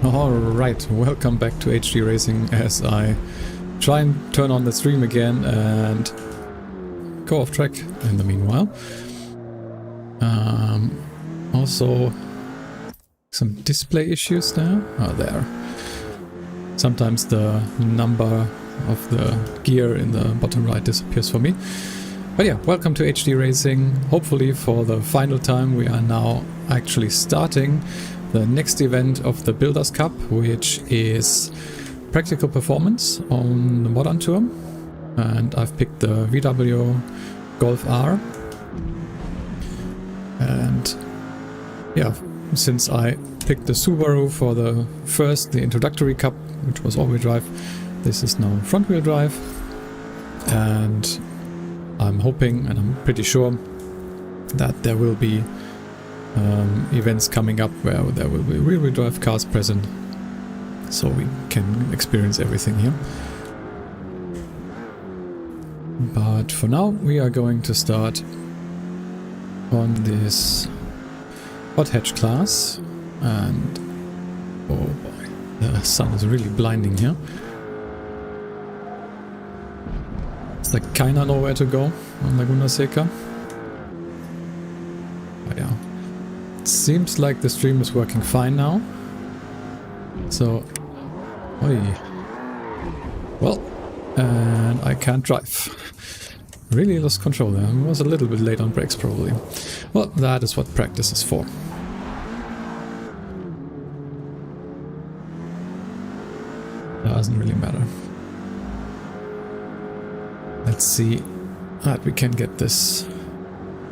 Alright, welcome back to HD Racing as I try and turn on the stream again and go off track in the meanwhile. Also, some display issues there. Oh, there. Sometimes the number of the gear in the bottom right disappears for me. But yeah, welcome to HD Racing. Hopefully for the final time we are now actually starting the next event of the Builders Cup, which is practical performance on the Modern Tour. And I've picked the VW Golf R. And yeah, since I picked the Subaru for the introductory cup, which was all-wheel drive, this is now front-wheel drive. And I'm hoping, and I'm pretty sure, that there will be events coming up where there will be rear-wheel drive cars present, so we can experience everything here. But for now we are going to start on this hot hatch class, and oh boy, the sun is really blinding here. It's like kinda nowhere to go on Laguna Seca. But yeah, it seems like the stream is working fine now. So, oi. Well, and I can't drive. Really lost control there. I was a little bit late on brakes probably. Well, that is what practice is for. Doesn't really matter. Let's see that we can get this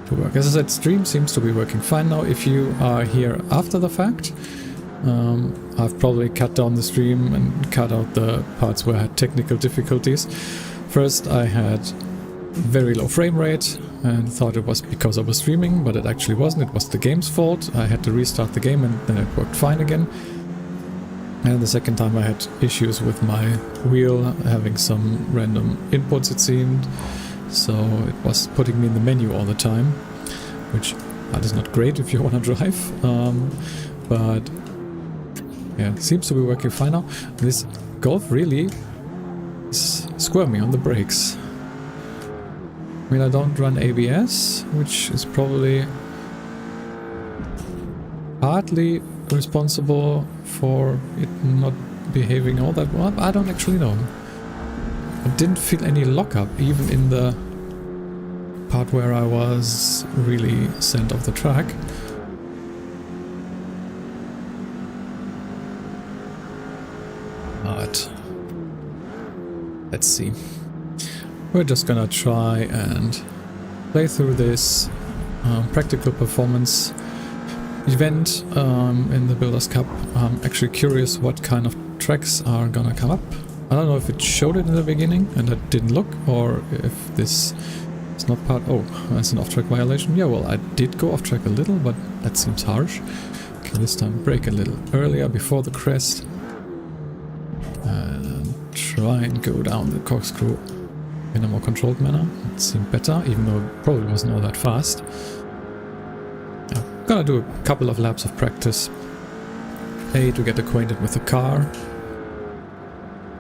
to work. As I said, stream seems to be working fine now. If you are here after the fact, I've probably cut down the stream and cut out the parts where I had technical difficulties. First, I had very low frame rate and thought it was because I was streaming, but it actually wasn't. It was the game's fault. I had to restart the game and then it worked fine again. And the second time I had issues with my wheel, having some random inputs it seemed. So it was putting me in the menu all the time, which that is not great if you want to drive. But yeah, it seems to be working fine now. This Golf really is squirmy on the brakes. I mean, I don't run ABS, which is probably partly responsible for it not behaving all that well. I don't actually know. I didn't feel any lockup even in the part where I was really sent off the track. But let's see. We're just gonna try and play through this practical performance event in the Builders Cup. I'm actually curious what kind of tracks are gonna come up. I don't know if it showed it in the beginning and I didn't look, or if this is not part... Oh, that's an off-track violation. Yeah, well, I did go off-track a little, but that seems harsh. Okay, this time brake a little earlier before the crest. And try and go down the corkscrew in a more controlled manner. It seemed better, even though it probably wasn't all that fast. I'm gonna do a couple of laps of practice. A, to get acquainted with the car,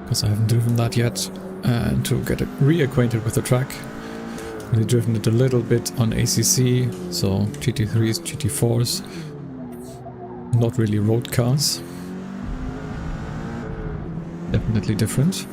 because I haven't driven that yet, and to get reacquainted with the track. I've driven it a little bit on ACC, so GT3s, GT4s, not really road cars. Definitely different.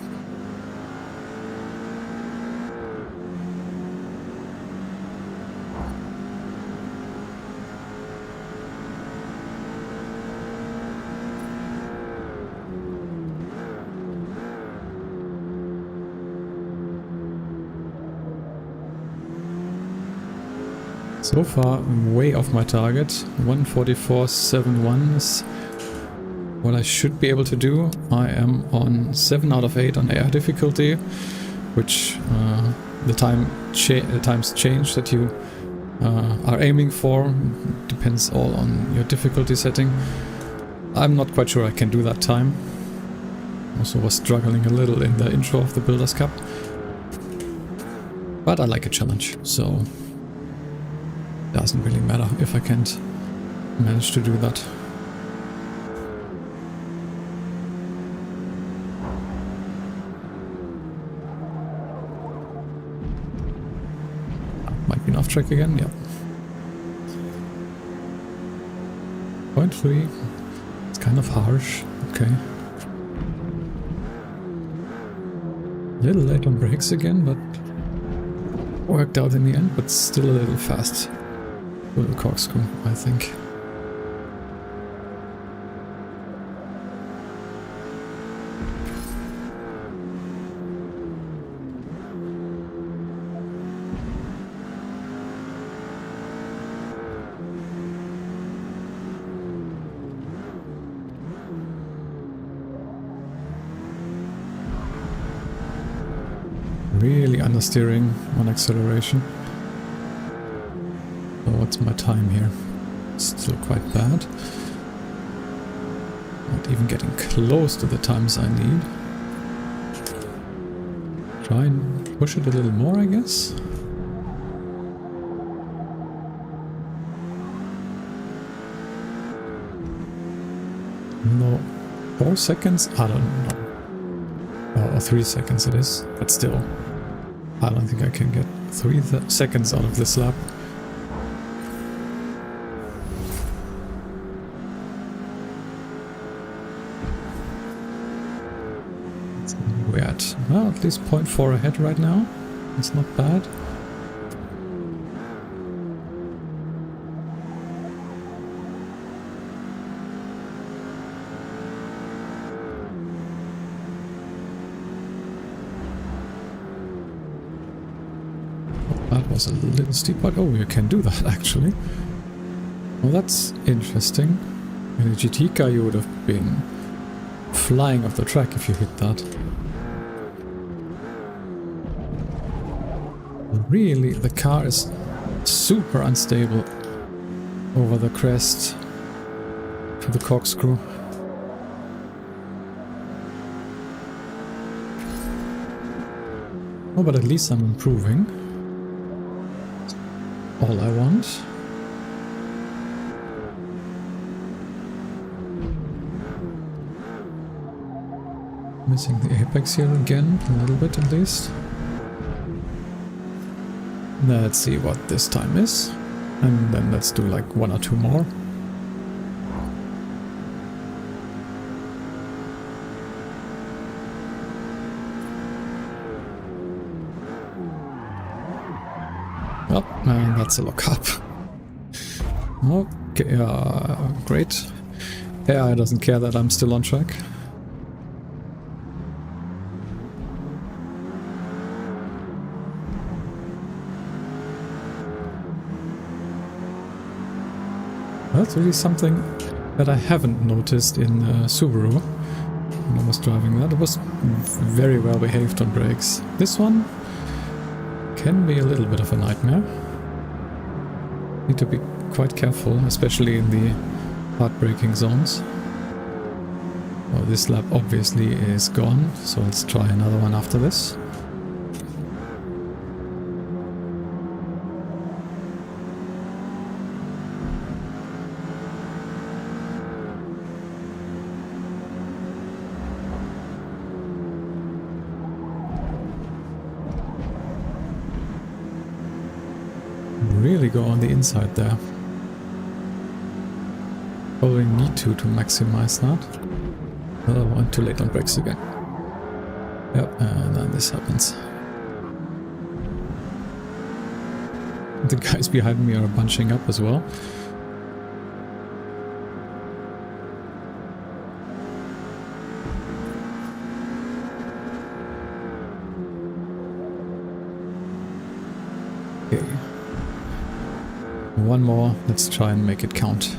So far, way off my target. 144.71 is what I should be able to do. I am on 7 out of 8 on air difficulty, which the times change that you are aiming for. Depends all on your difficulty setting. I'm not quite sure I can do that time. Also was struggling a little in the intro of the Builders Cup. But I like a challenge, so doesn't really matter if I can't manage to do that. track again? Yeah. 0.3. It's kind of harsh. Okay. A little late on brakes again, but worked out in the end, but still a little fast with the corkscrew, I think. Really understeering on acceleration. So what's my time here? Still quite bad. Not even getting close to the times I need. Try and push it a little more, I guess. No. 4 seconds? I don't know. Or 3 seconds it is, but still. I don't think I can get 3 seconds out of this lap. We're at, well, at least 0.4 ahead right now. It's not bad. That was a little steep, but oh, you can do that actually. Well, that's interesting. In a GT car you would have been flying off the track if you hit that. Really, the car is super unstable over the crest to the corkscrew. Oh, but at least I'm improving. All I want. Missing the apex here again, a little bit at least. Let's see what this time is. And then let's do like 1 or 2 more. Oh, and that's a lockup. Okay, great. AI doesn't care that I'm still on track. That's really something that I haven't noticed in Subaru when I was driving that. It was very well behaved on brakes. This one can be a little bit of a nightmare. Need to be quite careful, especially in the hard braking zones. Well, this lap obviously is gone, so let's try another one after this. Really go on the inside there. Probably need to maximize that. Oh, I'm too late on brakes again. Yep, and then this happens. The guys behind me are bunching up as well. Okay. One more, let's try and make it count.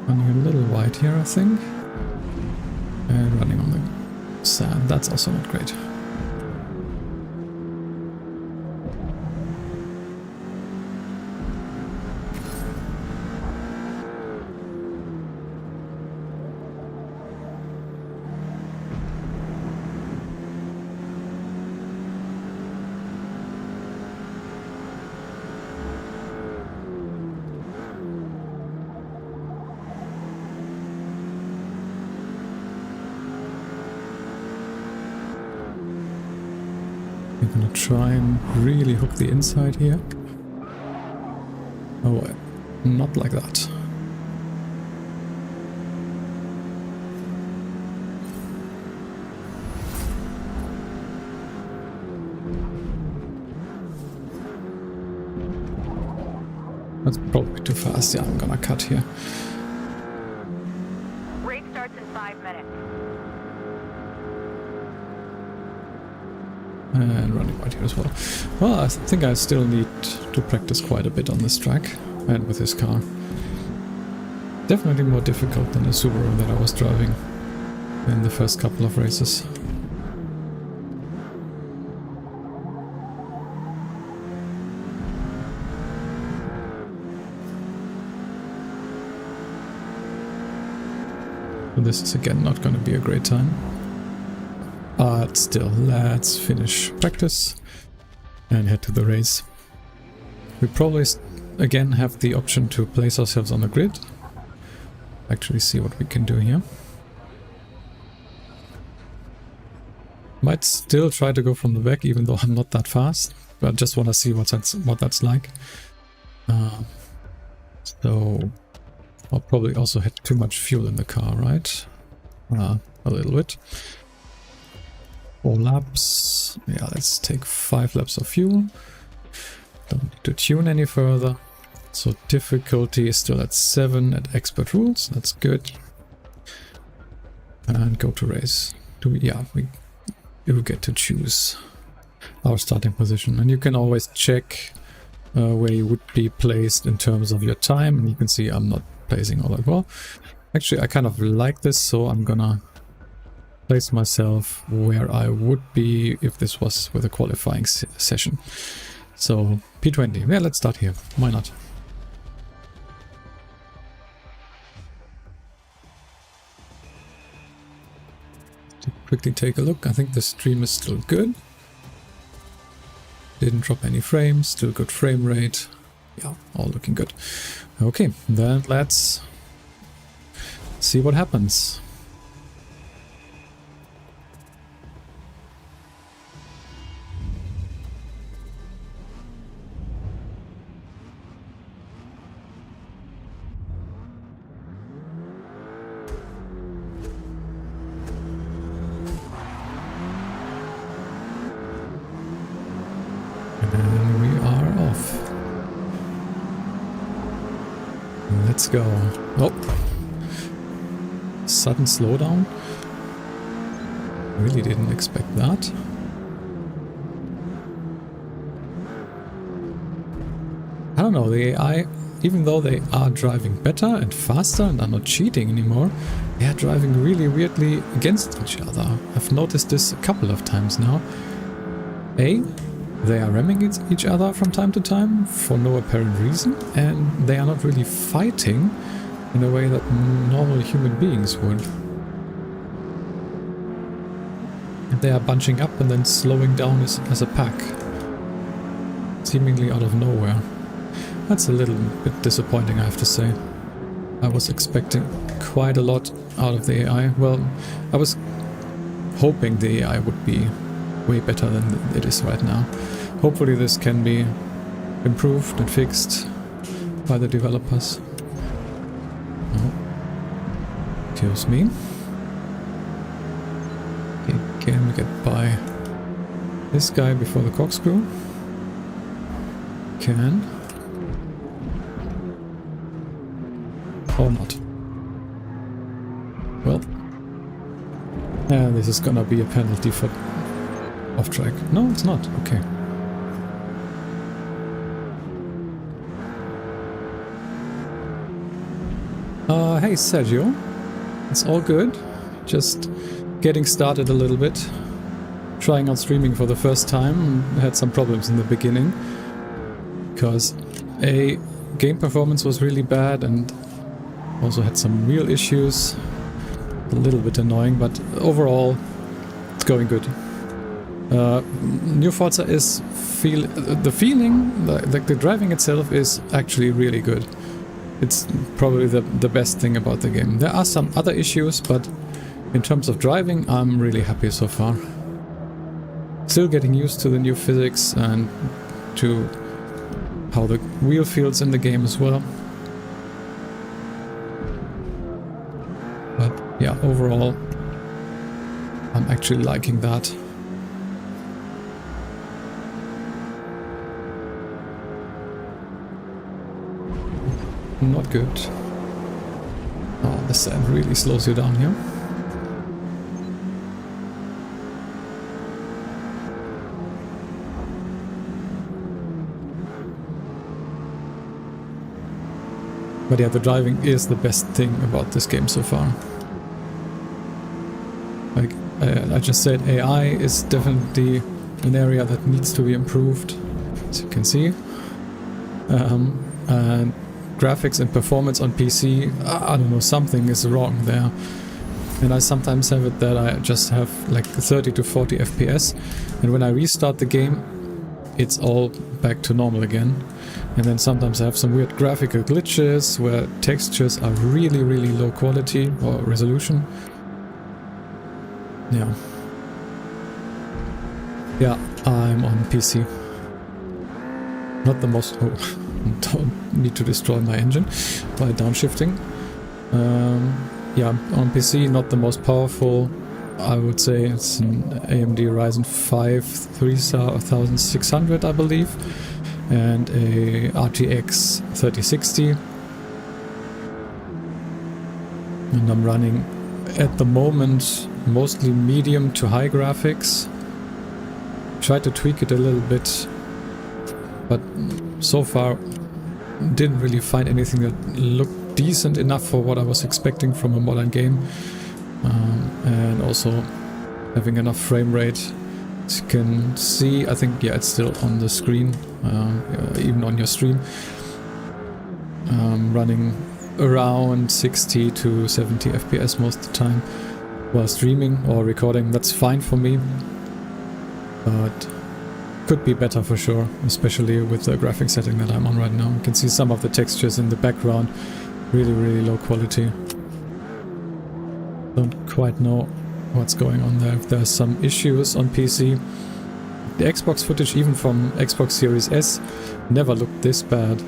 Running a little wide here, I think. And running on the sand, that's also not great. I'm gonna try and really hook the inside here. Oh, not like that. That's probably too fast. Yeah, I'm gonna cut here. Race starts in 5 minutes. And running right here as well. Well, I think I still need to practice quite a bit on this track and with this car. Definitely more difficult than the Subaru that I was driving in the first couple of races. So this is again not going to be a great time. But still, let's finish practice and head to the race. We probably again have the option to place ourselves on the grid. Actually see what we can do here. Might still try to go from the back even though I'm not that fast. But I just want to see what that's like. So I'll probably also had too much fuel in the car, right? A little bit. 4 laps. Yeah, let's take 5 laps of fuel. Don't need to tune any further. So difficulty is still at 7 at expert rules. That's good. And go to race. We get to choose our starting position. And you can always check where you would be placed in terms of your time. And you can see I'm not placing all that well. Actually, I kind of like this, so I'm gonna place myself where I would be if this was with a qualifying session. So P20, yeah, let's start here. Why not? To quickly take a look. I think the stream is still good. Didn't drop any frames, still good frame rate. Yeah, all looking good. Okay, then let's see what happens. And we are off. Let's go. Oh, sudden slowdown. Really didn't expect that. I don't know, the AI, even though they are driving better and faster and are not cheating anymore, they are driving really weirdly against each other. I've noticed this a couple of times now. They are ramming each other from time to time for no apparent reason, and they are not really fighting in a way that normal human beings would. And they are bunching up and then slowing down as a pack, seemingly out of nowhere. That's a little bit disappointing, I have to say. I was expecting quite a lot out of the AI. Well, I was hoping the AI would be way better than it is right now. Hopefully this can be improved and fixed by the developers. Oh. Excuse me. Okay, can we get by this guy before the corkscrew? Can. Or not. Well. This is gonna be a penalty for off track. No, it's not. Okay. Hey Sergio. It's all good. Just getting started a little bit. Trying out streaming for the first time. Had some problems in the beginning. Because game performance was really bad and also had some real issues. A little bit annoying, but overall it's going good. New Forza is the driving itself is actually really good. It's probably the best thing about the game. There are some other issues, but in terms of driving, I'm really happy so far. still getting used to the new physics and to how the wheel feels in the game as well. But yeah, overall, I'm actually liking that. Not good. Oh, the sand really slows you down here. But yeah, the driving is the best thing about this game so far. Like I just said, AI is definitely an area that needs to be improved, as you can see. And graphics and performance on PC, I don't know, something is wrong there. And I sometimes have it that I just have like 30 to 40 FPS, and when I restart the game, it's all back to normal again. And then sometimes I have some weird graphical glitches where textures are really, really low quality or resolution. Yeah. Yeah, I'm on PC. Not the most... Oh, don't need to destroy my engine by downshifting. Yeah, on PC, not the most powerful. I would say it's an AMD Ryzen 5 3600, I believe, and a RTX 3060. And I'm running at the moment mostly medium to high graphics. Tried to tweak it a little bit, but so far didn't really find anything that looked decent enough for what I was expecting from a modern game. And also having enough frame rate. As you can see, I think, yeah, it's still on the screen, even on your stream. Running around 60 to 70 FPS most of the time while streaming or recording. That's fine for me, but could be better for sure, especially with the graphic setting that I'm on right now. You can see some of the textures in the background, really, really low quality. Don't quite know what's going on there. If there's some issues on PC. The Xbox footage, even from Xbox Series S, never looked this bad.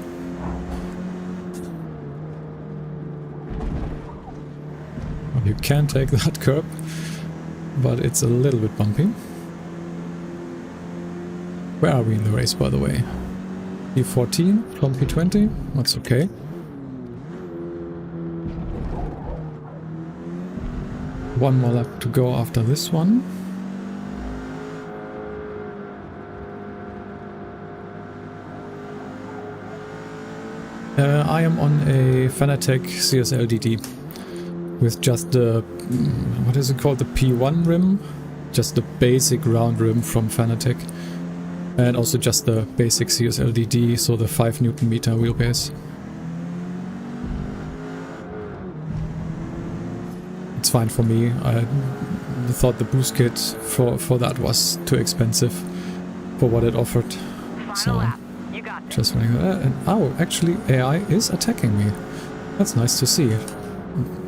You can take that curb, but it's a little bit bumpy. Where are we in the race, by the way? P14 from P20? That's okay. One more lap to go after this one. I am on a Fanatec CSL DD with just the, what is it called, the P1 rim? Just the basic round rim from Fanatec. And also just the basic CSL DD, so the 5 Newton meter wheelbase. It's fine for me. I thought the boost kit for that was too expensive for what it offered. So just running that. And oh, actually AI is attacking me. That's nice to see.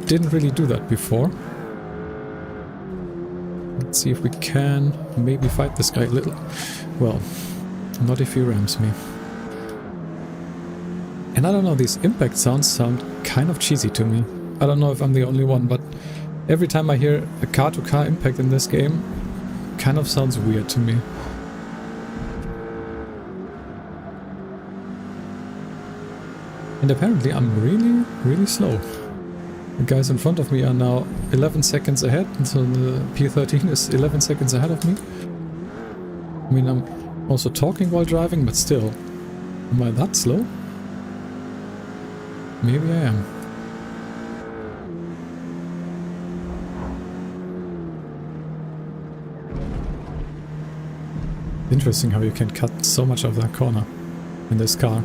Didn't really do that before. Let's see if we can maybe fight this guy a little. Well, not if he rams me. And I don't know, these impact sounds sound kind of cheesy to me. I don't know if I'm the only one, but every time I hear a car-to-car impact in this game, kind of sounds weird to me. And apparently I'm really, really slow. The guys in front of me are now 11 seconds ahead, so the P13 is 11 seconds ahead of me. I mean, I'm also talking while driving, but still. Am I that slow? Maybe I am. Interesting how you can cut so much of that corner in this car.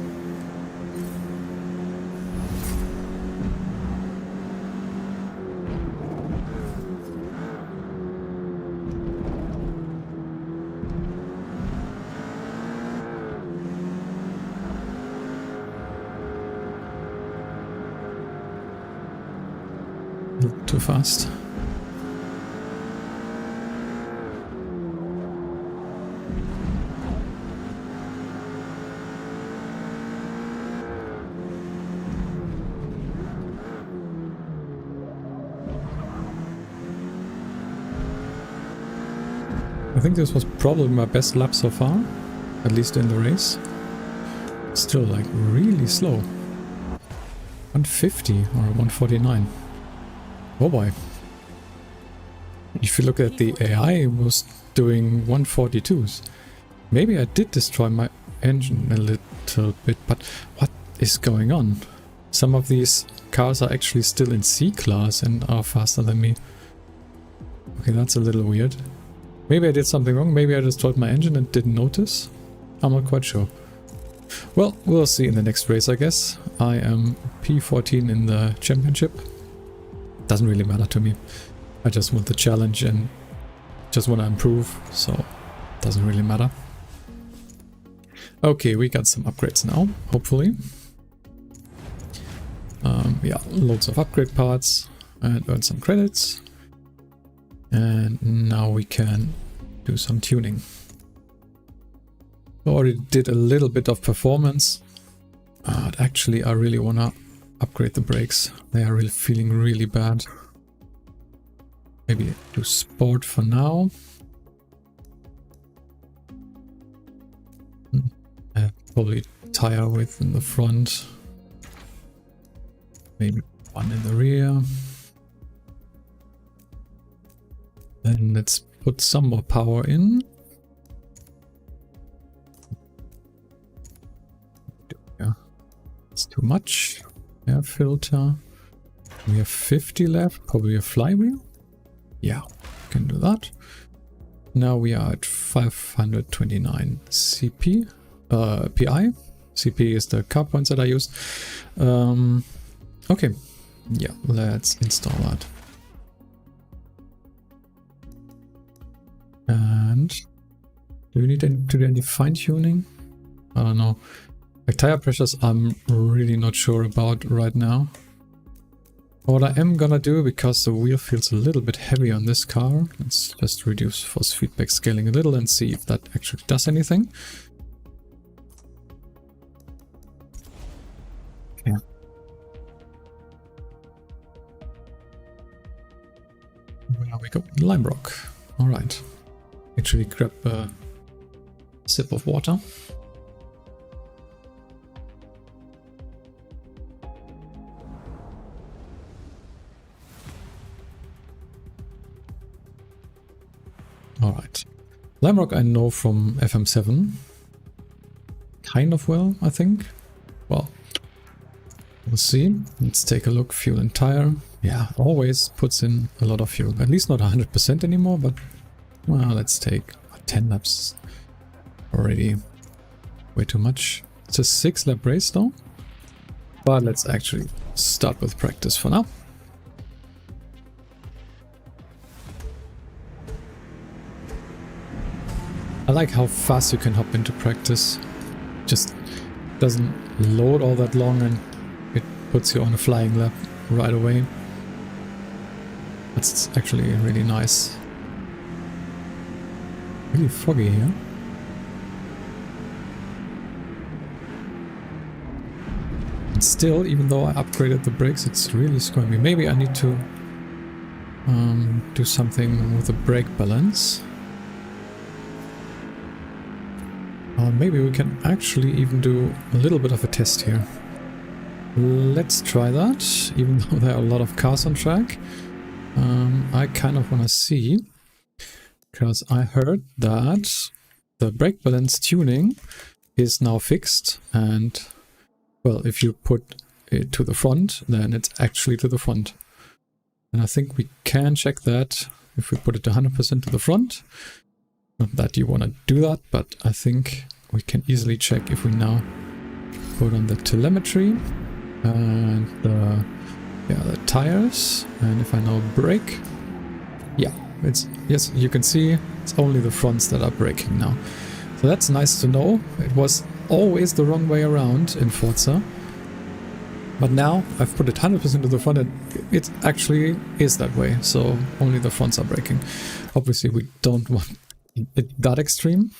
Too fast. I think this was probably my best lap so far, at least in the race. Still like really slow. 150 or 149. Oh boy. If you look at the AI, it was doing 142s. Maybe I did destroy my engine a little bit, but what is going on? Some of these cars are actually still in C class and are faster than me. Okay, that's a little weird. Maybe I did something wrong, maybe I destroyed my engine and didn't notice. I'm not quite sure. Well, we'll see in the next race, I guess. I am P14 in the championship. Doesn't really matter to me. I just want the challenge and just want to improve, so doesn't really matter. Okay, we got some upgrades now, hopefully. Yeah, loads of upgrade parts and earn some credits. And now we can do some tuning. I already did a little bit of performance, but actually I really want to upgrade the brakes. They are really feeling really bad. Maybe do sport for now. Probably tire width in the front. Maybe one in the rear. Then let's put some more power in. Yeah, it's too much. Air filter. We have 50 left. Probably a flywheel. Yeah, can do that. Now we are at 529 CP, PI. CP is the car points that I used. Okay, yeah, let's install that. And do we need to do any fine tuning? I don't know. Like tire pressures, I'm really not sure about right now. What I am gonna do, because the wheel feels a little bit heavy on this car, let's just reduce force feedback scaling a little and see if that actually does anything. Okay. There we go, lime rock. Alright. Actually grab a sip of water. Alright. Limerock I know from FM7. Kind of well, I think. Well, we'll see. Let's take a look. Fuel and tire. Yeah, always puts in a lot of fuel. At least not 100% anymore, but well, let's take 10 laps. Already way too much. It's a 6-lap race though. But let's actually start with practice for now. I like how fast you can hop into practice. Just doesn't load all that long and it puts you on a flying lap right away. That's actually really nice. Really foggy here. And still, even though I upgraded the brakes, it's really screwing me. Maybe I need to do something with the brake balance. Maybe we can actually even do a little bit of a test here. Let's try that, even though there are a lot of cars on track. I kind of want to see, because I heard that the brake balance tuning is now fixed, and well, if you put it to the front, then it's actually to the front. And I think we can check that if we put it 100% to the front. Not that you want to do that, but I think we can easily check if we now put on the telemetry and the tires, and if I now brake, yeah, it's, yes, you can see it's only the fronts that are braking now. So that's nice to know. It was always the wrong way around in Forza, but now I've put it 100% to the front and it actually is that way, so only the fronts are braking. Obviously we don't want it that extreme.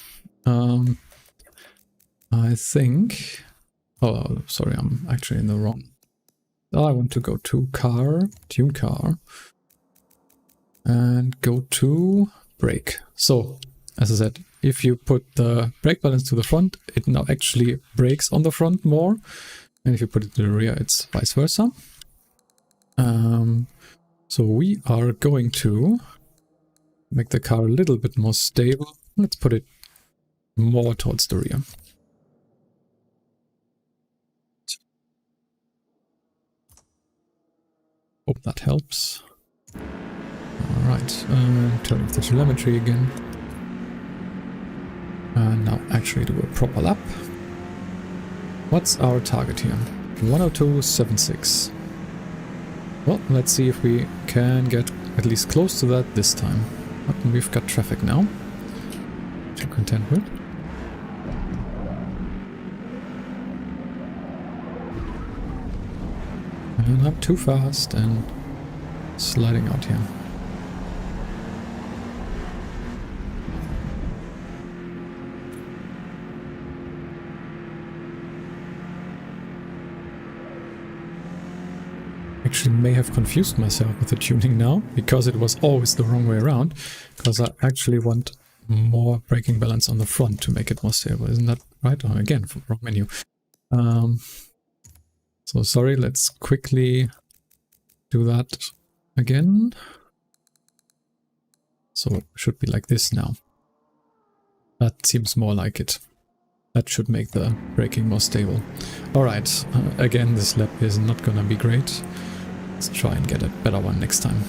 I think, oh sorry, I'm actually in the wrong. I want to go to car, tune car, and go to brake. So as I said, if you put the brake balance to the front, it now actually brakes on the front more. And if you put it to the rear, it's vice versa. So we are going to make the car a little bit more stable. Let's put it more towards the rear. Hope that helps. Alright, turn off the telemetry again. And now actually do a proper lap. What's our target here? 102.76. Well, let's see if we can get at least close to that this time. But we've got traffic now, which I'm content with. And I'm too fast and sliding out here. Actually may have confused myself with the tuning now, because it was always the wrong way around, because I actually want more braking balance on the front to make it more stable. Isn't that right? Oh, again, wrong menu. So sorry, let's quickly do that again. So it should be like this now. That seems more like it. That should make the braking more stable. Alright, again, this lap is not gonna be great. Let's try and get a better one next time.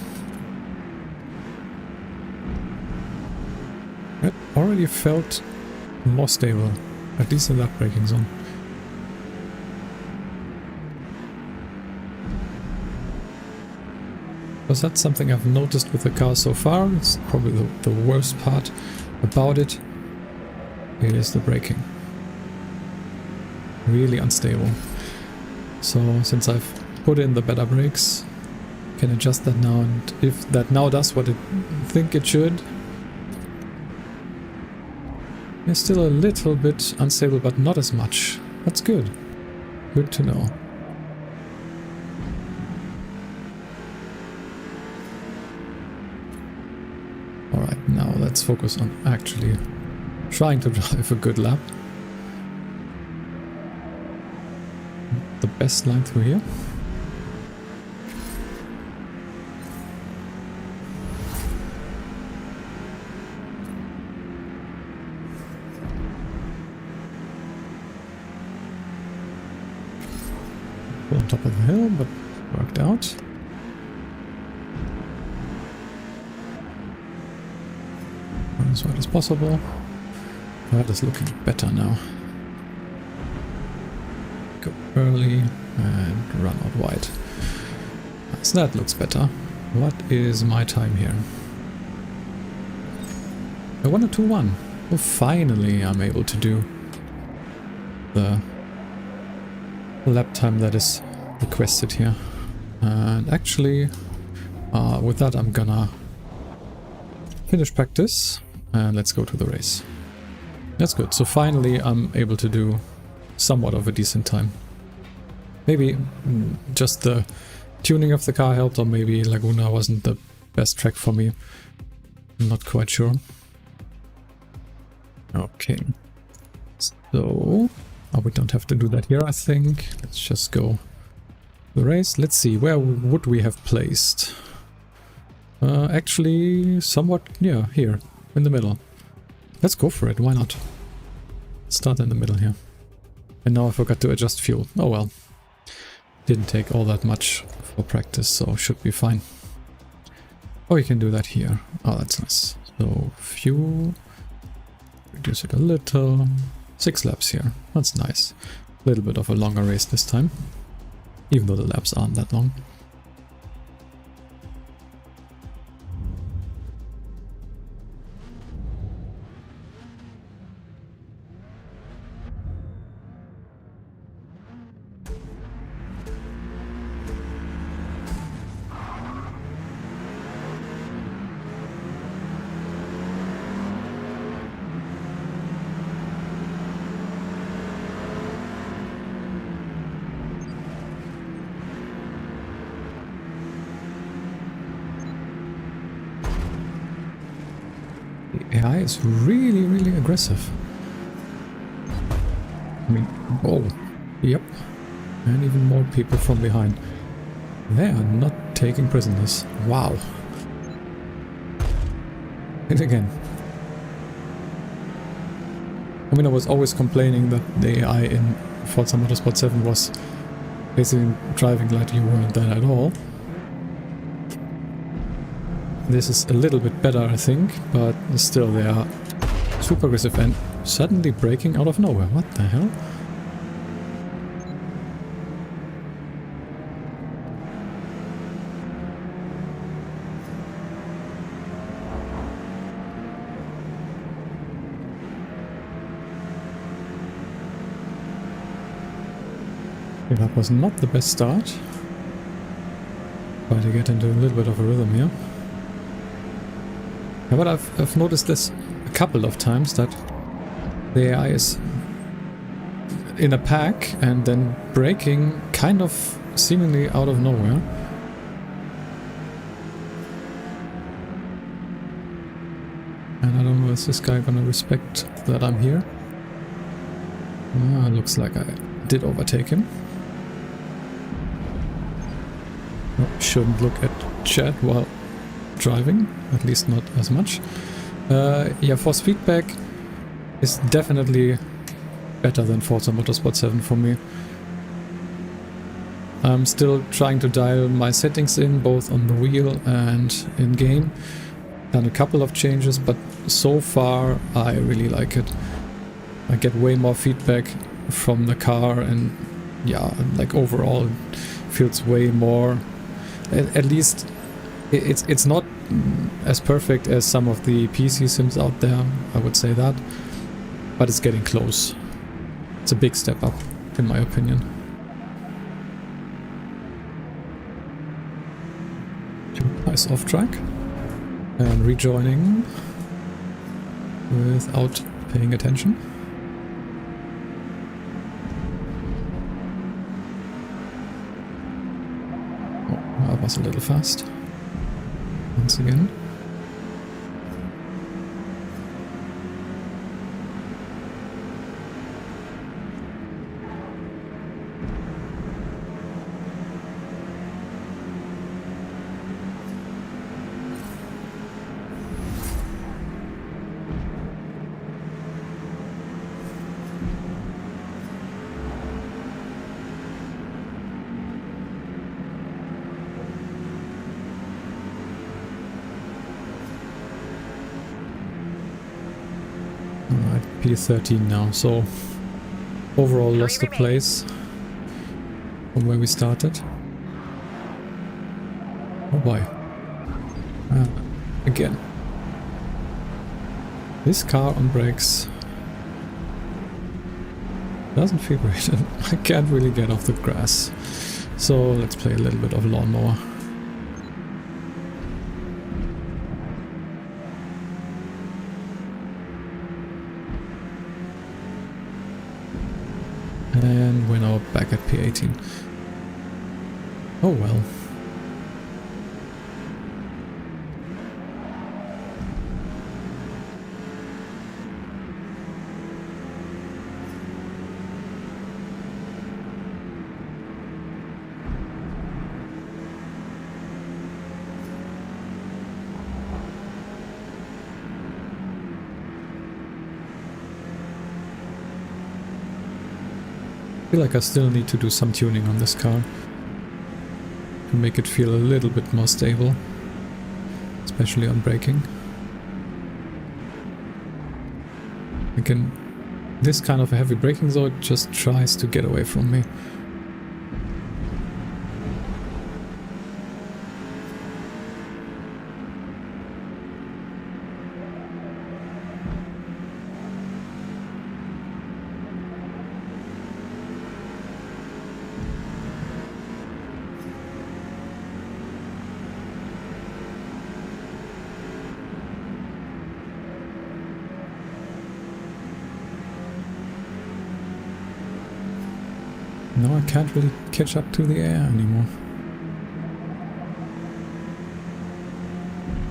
It already felt more stable, at least in that braking zone. Because that's something I've noticed with the car so far. It's probably the worst part about it. It is the braking. Really unstable. So since I've put in the better brakes, I can adjust that now, and if that now does what I think it should, it's still a little bit unstable, but not as much. That's good. Good to know. Alright, now let's focus on actually trying to drive a good lap. The best line through here. On top of the hill, but worked out. As wide as possible. That is looking better now. Go early and run out wide. So that looks better. What is my time here? A 102.1. Well, finally I'm able to do the lap time that is requested here. And actually, with that I'm gonna finish practice and let's go to the race. That's good. So finally I'm able to do somewhat of a decent time. Maybe just the tuning of the car helped, or maybe Laguna wasn't the best track for me. I'm not quite sure. Okay. So... oh, we don't have to do that here, I think. Let's just go the race. Let's see, where would we have placed? Actually, somewhat, yeah, here, in the middle. Let's go for it, why not? Start in the middle here. And now I forgot to adjust fuel. Oh well. Didn't take all that much for practice, so should be fine. Oh, you can do that here. Oh, that's nice. So, fuel. Reduce it a little. 6 laps here. That's nice. A little bit of a longer race this time. Even though the laps aren't that long. The AI is really, really aggressive. I mean, oh, yep. And even more people from behind. They are not taking prisoners. Wow. And again. I mean, I was always complaining that the AI in Forza Motorsport 7 was basically driving like you weren't there at all. This is a little bit better, I think, but still they are super aggressive and suddenly braking out of nowhere. What the hell? Okay, that was not the best start. Try to get into a little bit of a rhythm here. Yeah, but I've noticed this a couple of times, that the AI is in a pack and then braking kind of seemingly out of nowhere. And I don't know, is this guy gonna respect that I'm here? Looks like I did overtake him. No, shouldn't look at chat while driving, at least not as much. Yeah, force feedback is definitely better than Forza Motorsport 7 for me. I'm still trying to dial my settings in, both on the wheel and in game. Done a couple of changes, but so far I really like it. I get way more feedback from the car, and yeah, like overall it feels way more. At least it's not as perfect as some of the PC sims out there, I would say that, but it's getting close. It's a big step up, in my opinion. Nice off track and rejoining without paying attention. I was a little fast once again. P13 now, so overall lost a place from where we started. Oh boy. Again. This car on brakes doesn't feel great. I can't really get off the grass. So let's play a little bit of lawnmower. And we're now back at P18. Oh well. I feel like I still need to do some tuning on this car to make it feel a little bit more stable, especially on braking. Again, this kind of a heavy braking though, it just tries to get away from me. Now I can't really catch up to the air anymore.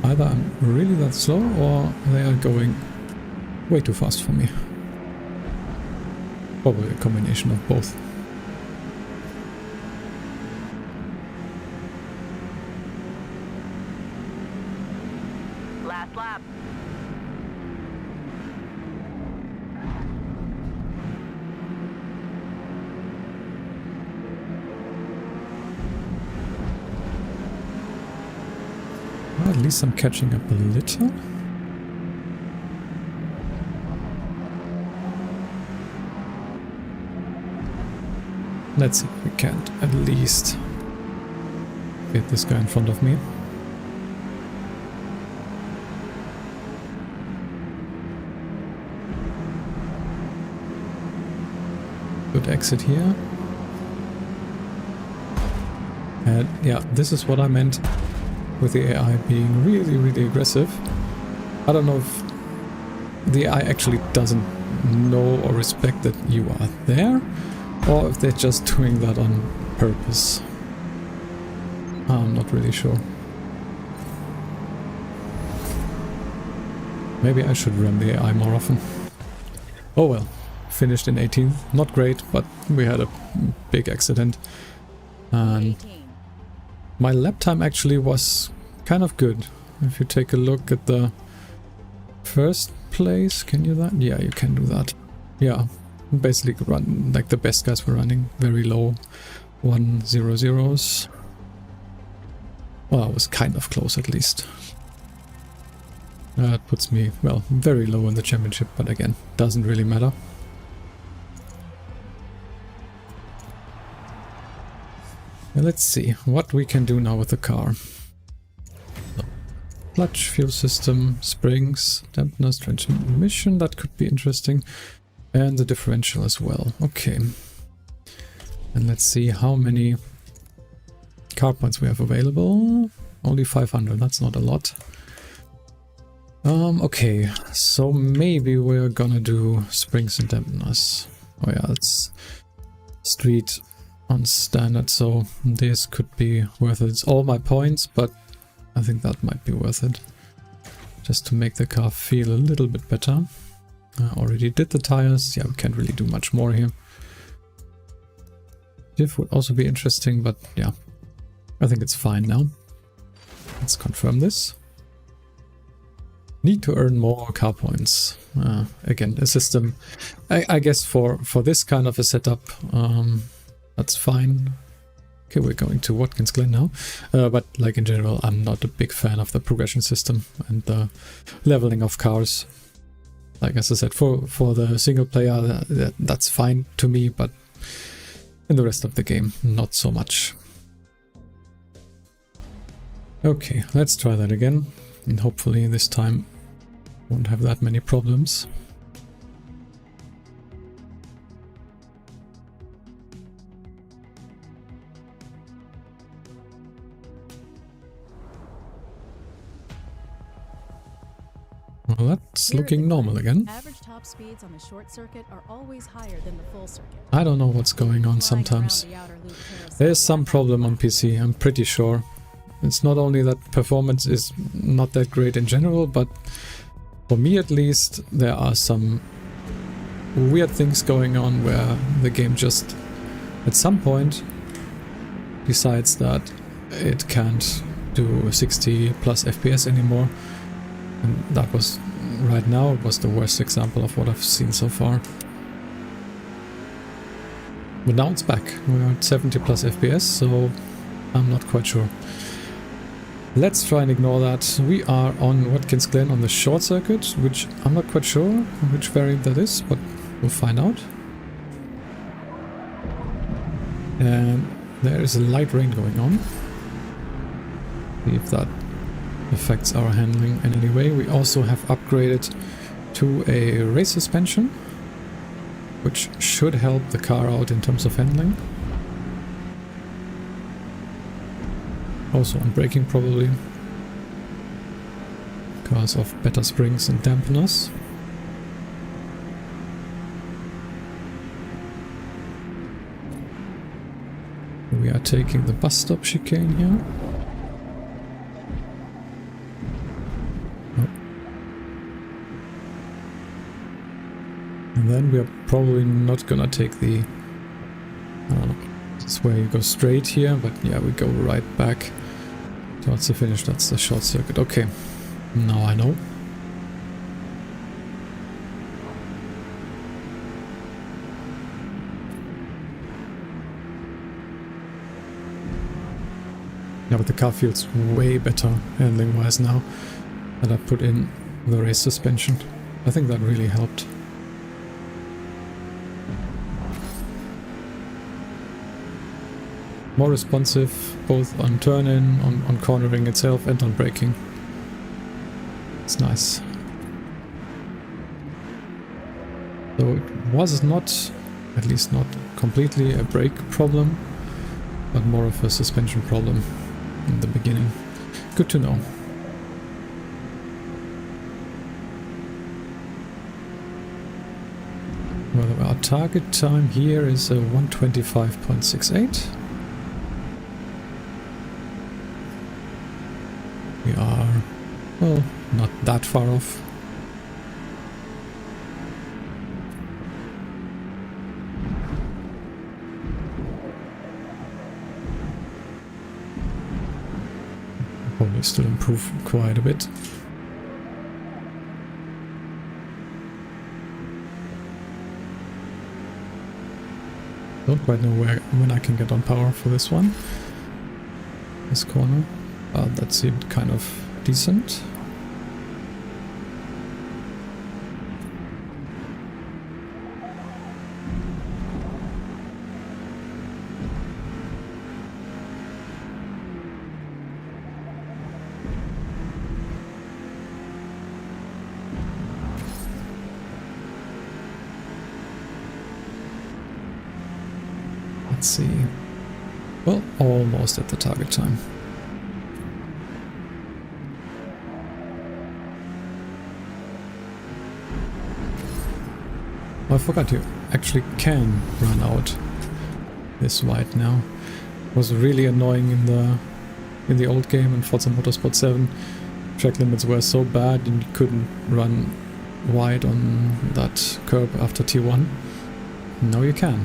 I either I'm really that slow or they are going way too fast for me. Probably a combination of both. Last lap. Well, at least I'm catching up a little. Let's see if we can't at least get this guy in front of me. Good exit here. And yeah, this is what I meant with the AI being really, really aggressive. I don't know if the AI actually doesn't know or respect that you are there, or if they're just doing that on purpose. I'm not really sure. Maybe I should run the AI more often. Oh well, finished in 18th. Not great, but we had a big accident. And my lap time actually was kind of good. If you take a look at the first place, can you that? Yeah, you can do that. Yeah, basically run like the best guys were running very low 100s. Well, I was kind of close at least. That puts me, well, very low in the championship, but again, doesn't really matter. Well, let's see what we can do now with the car. So, clutch, fuel system, springs, dampeners, transmission, that could be interesting. And the differential as well. Okay. And let's see how many car points we have available. Only 500, that's not a lot. Okay, so maybe we're gonna do springs and dampeners. Oh yeah, it's street on standard, so this could be worth it. It's all my points, but I think that might be worth it. Just to make the car feel a little bit better. I already did the tires. Yeah, we can't really do much more here. Diff would also be interesting, but yeah, I think it's fine now. Let's confirm this. Need to earn more car points. Again, a system, I guess for this kind of a setup, that's fine. Okay, we're going to Watkins Glen now. But like in general, I'm not a big fan of the progression system and the leveling of cars. Like as I said, for the single player, that's fine to me, but in the rest of the game, not so much. Okay, let's try that again, and hopefully this time won't have that many problems. Well, that's looking normal again. Average top speeds on the short circuit are always higher than the full circuit. I don't know what's going on sometimes. There's some problem on PC, I'm pretty sure. It's not only that performance is not that great in general, but for me at least, there are some weird things going on where the game just at some point decides that it can't do 60 plus FPS anymore. And that was, right now, it was the worst example of what I've seen so far. But now it's back. We're at 70 plus FPS, so I'm not quite sure. Let's try and ignore that. We are on Watkins Glen on the short circuit, which I'm not quite sure which variant that is, but we'll find out. And there is a light rain going on. See if that affects our handling in any way. We also have upgraded to a race suspension, which should help the car out in terms of handling. Also on braking probably, because of better springs and dampeners. We are taking the bus stop chicane here. And then we are probably not gonna take the, I don't know, this is where you go straight here, but yeah, we go right back towards the finish. That's the short circuit. Okay, now I know. Yeah, but the car feels way better handling wise now that I put in the race suspension. I think that really helped. More responsive both on turn-in, on cornering itself and on braking. It's nice. So it was not, at least not completely a brake problem, but more of a suspension problem in the beginning. Good to know. Well, our target time here is a 1:25.68. We are, well, not that far off. Probably still improve quite a bit. Don't quite know when I can get on power for this one. This corner. That seemed kind of decent. Let's see. Well, almost at the target time. I forgot you actually can run out this wide now. It was really annoying in the old game in Forza Motorsport 7. Track limits were so bad and you couldn't run wide on that curb after T1. Now you can.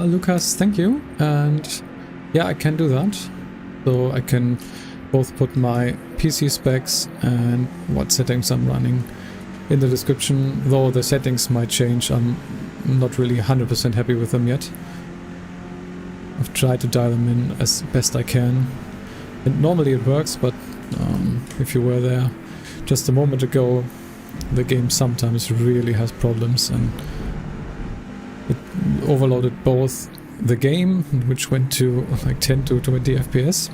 Lucas, thank you. And yeah, I can do that. So I can both put my PC specs and what settings I'm running in the description, though the settings might change. I'm not really 100% happy with them yet. I've tried to dial them in as best I can. And normally it works, but if you were there just a moment ago, the game sometimes really has problems, and it overloaded both the game, which went to like 10 to 20 FPS,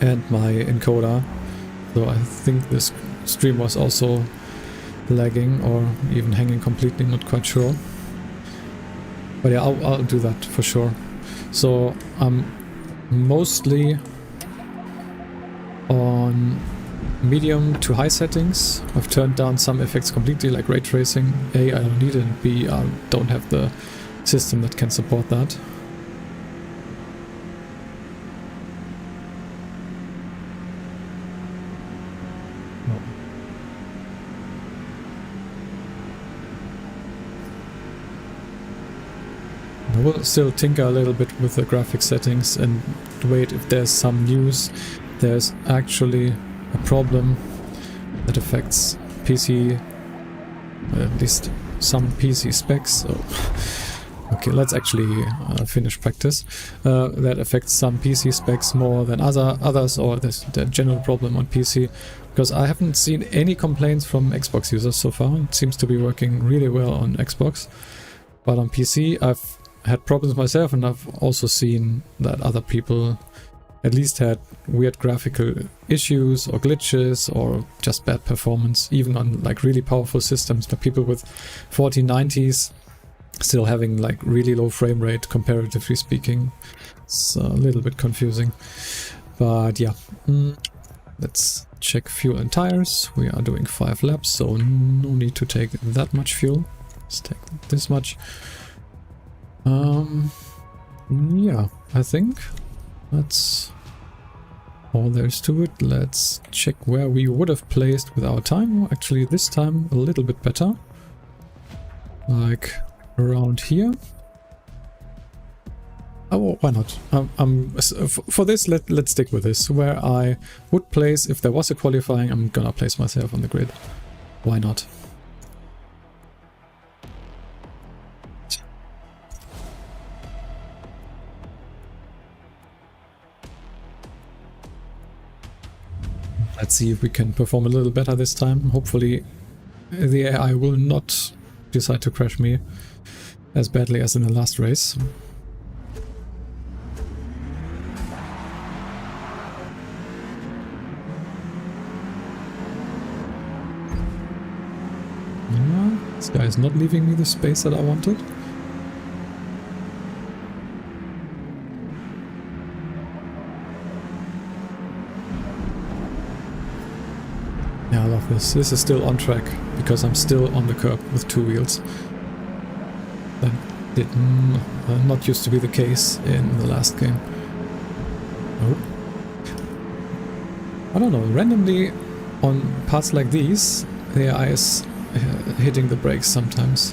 and my encoder. So I think this stream was also lagging or even hanging completely, not quite sure. But yeah, I'll do that for sure. So I'm mostly on medium to high settings. I've turned down some effects completely, like ray tracing. A, I don't need it, and B, I don't have the system that can support that. I will still tinker a little bit with the graphics settings and wait if there's some news. There's actually a problem that affects PC, at least some PC specs. So, okay, let's actually finish practice. That affects some PC specs more than others, or there's the general problem on PC, because I haven't seen any complaints from Xbox users so far. It seems to be working really well on Xbox, but on PC I've had problems myself, and I've also seen that other people at least had weird graphical issues or glitches or just bad performance, even on like really powerful systems. But people with 4090s still having like really low frame rate, comparatively speaking. It's a little bit confusing, but yeah. Let's check fuel and tires. We are doing 5 laps, so no need to take that much fuel. Let's take this much. Yeah, I think that's all there is to it. Let's check where we would have placed with our time. Actually, this time a little bit better. Like around here. Oh, why not? For this, let's stick with this. Where I would place, if there was a qualifying, I'm gonna place myself on the grid. Why not? Let's see if we can perform a little better this time. Hopefully the AI will not decide to crash me as badly as in the last race. Yeah, this guy is not leaving me the space that I wanted. Yeah, I love this. This is still on track because I'm still on the curb with 2 wheels. That did not used to be the case in the last game. Oh. I don't know, randomly on parts like these, the AI is hitting the brakes sometimes.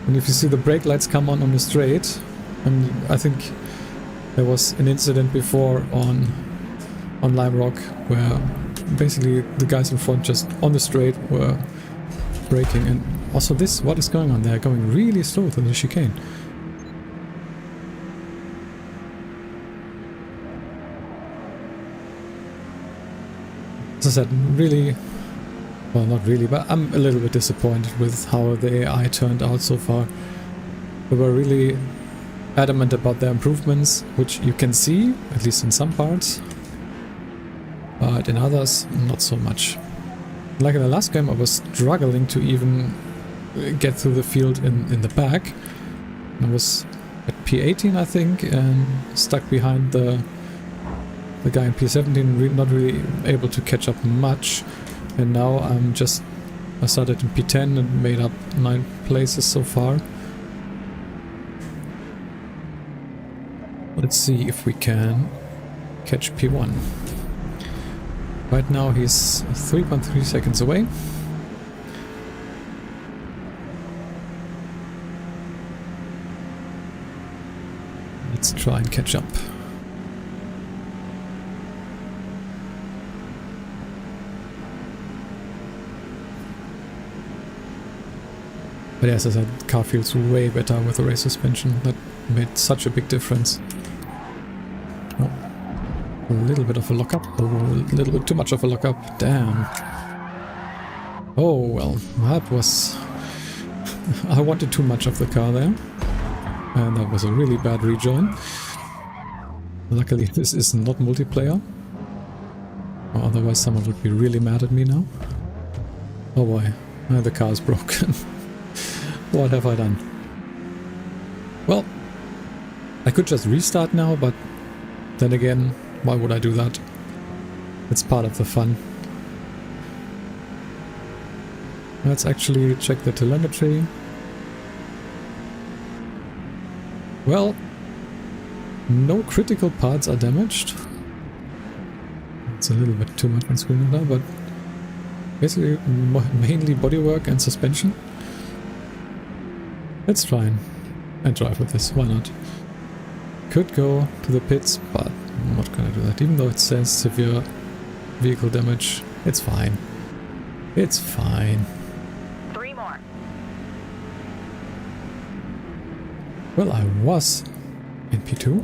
And if you see the brake lights come on the straight, and I think there was an incident before on Lime Rock where basically the guys in front just on the straight were braking. And also this, what is going on? They're going really slow through the chicane. As I said, really, well, not really, but I'm a little bit disappointed with how the AI turned out so far. They were really adamant about their improvements, which you can see, at least in some parts. But in others, not so much. Like in the last game, I was struggling to even get through the field in the back. I was at P18, I think, and stuck behind the guy in P17, not really able to catch up much. And now I started in P10 and made up 9 places so far. Let's see if we can catch P1. Right now he's 3.3 seconds away. Let's try and catch up. But yes, as I said, the car feels way better with the race suspension. That made such a big difference. Oh. A little bit of a lockup. Oh, a little bit too much of a lockup. Damn. Oh, well, that was... I wanted too much of the car there. And that was a really bad rejoin. Luckily, this is not multiplayer. Or otherwise, someone would be really mad at me now. Oh boy, the car is broken. What have I done? Well, I could just restart now, but then again, why would I do that? It's part of the fun. Let's actually check the telemetry. Well, no critical parts are damaged. It's a little bit too much on screen now, but basically mainly bodywork and suspension. Let's try and drive with this, why not? Could go to the pits, but I'm not gonna do that. Even though it says severe vehicle damage, it's fine. It's fine. 3 more. Well, I was in P2.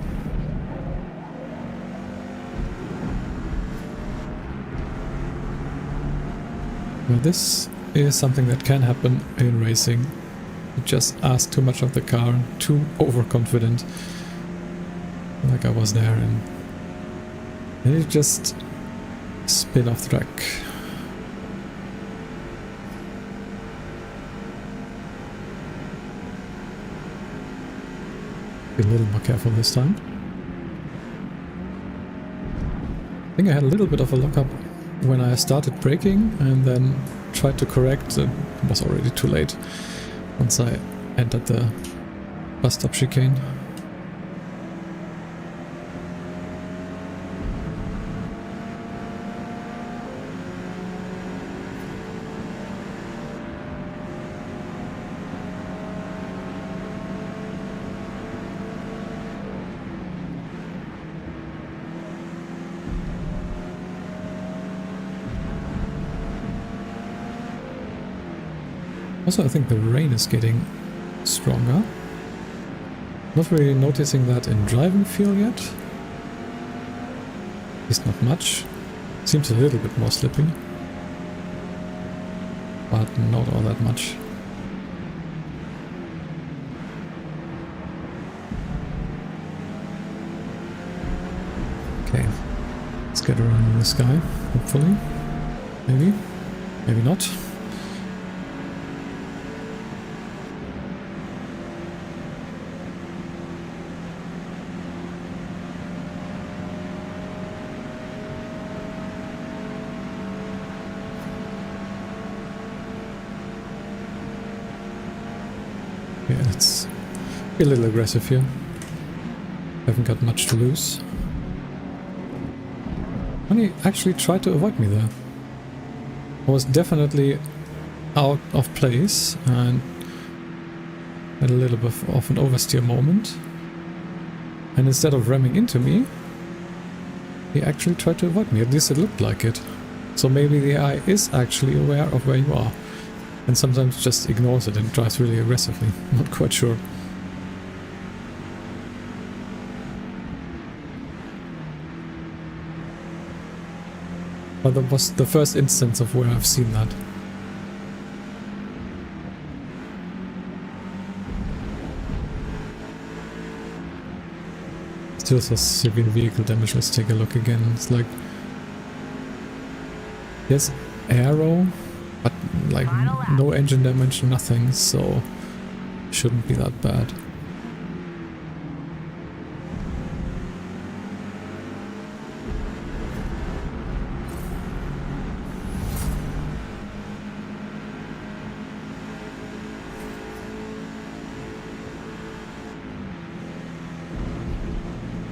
Well, this is something that can happen in racing. You just ask too much of the car, too overconfident. Like I was there, and you just spin off track. Be a little more careful this time. I think I had a little bit of a lockup when I started braking and then tried to correct. It was already too late. once I entered the bus stop chicane. Also, I think the rain is getting stronger. Not really noticing that in driving feel yet. At least not much. Seems a little bit more slippy. But not all that much. Okay. Let's get around in the sky, hopefully. Maybe. Maybe not. Yeah, let's be a little aggressive here. Haven't got much to lose. And he actually tried to avoid me there. I was definitely out of place and had a little bit of an oversteer moment. And instead of ramming into me, he actually tried to avoid me. At least it looked like it. So maybe the AI is actually aware of where you are. And sometimes just ignores it and drives really aggressively. Not quite sure. But that was the first instance of where I've seen that. Still says severe vehicle damage. Let's take a look again. It's like... yes, aero, but like no engine damage, nothing, so shouldn't be that bad.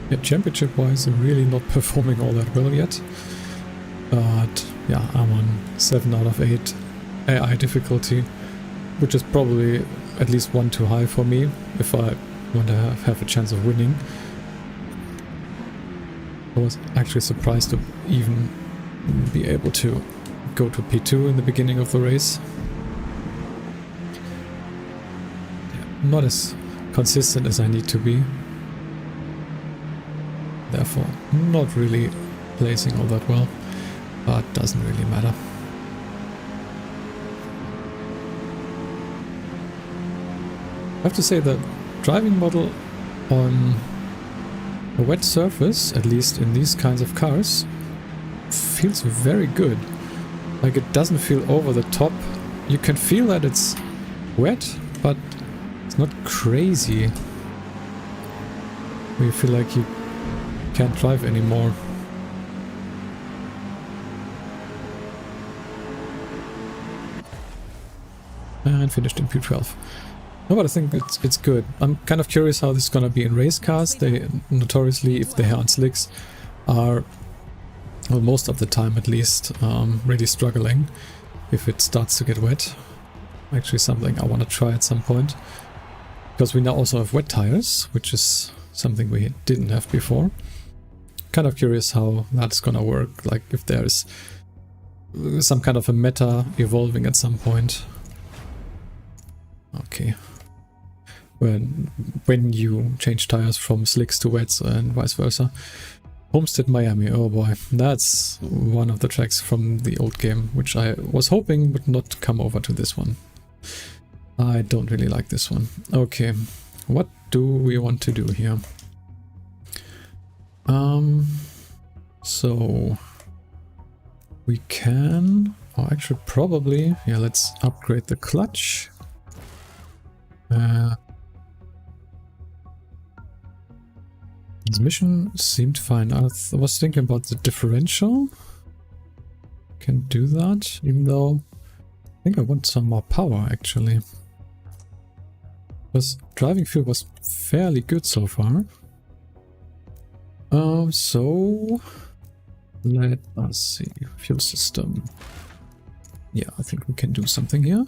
Yeah, championship wise, I'm really not performing all that well yet. But yeah, I'm on 7 out of 8 AI difficulty, which is probably at least 1 too high for me if I want to have a chance of winning. I was actually surprised to even be able to go to P2 in the beginning of the race. Not as consistent as I need to be. Therefore, not really placing all that well, but doesn't really matter. I have to say that driving model on a wet surface, at least in these kinds of cars, feels very good. Like, it doesn't feel over the top. You can feel that it's wet, but it's not crazy. Where you feel like you can't drive anymore. And finished in P12. No, but I think it's good. I'm kind of curious how this is gonna be in race cars. They notoriously, if they are on slicks, are, well, most of the time at least, really struggling if it starts to get wet. Actually something I want to try at some point. Because we now also have wet tires, which is something we didn't have before. Kind of curious how that's gonna work, like if there's some kind of a meta evolving at some point. Okay. When you change tires from slicks to wets and vice versa. Homestead Miami, oh boy, that's one of the tracks from the old game, which I was hoping would not come over to this one. I don't really like this one. Okay, what do we want to do here? So we can, or actually probably, yeah, let's upgrade the clutch. Transmission seemed fine. I was thinking about the differential. Can do that, even though I think I want some more power actually. Because driving feel was fairly good so far. So let us see. Fuel system. Yeah, I think we can do something here.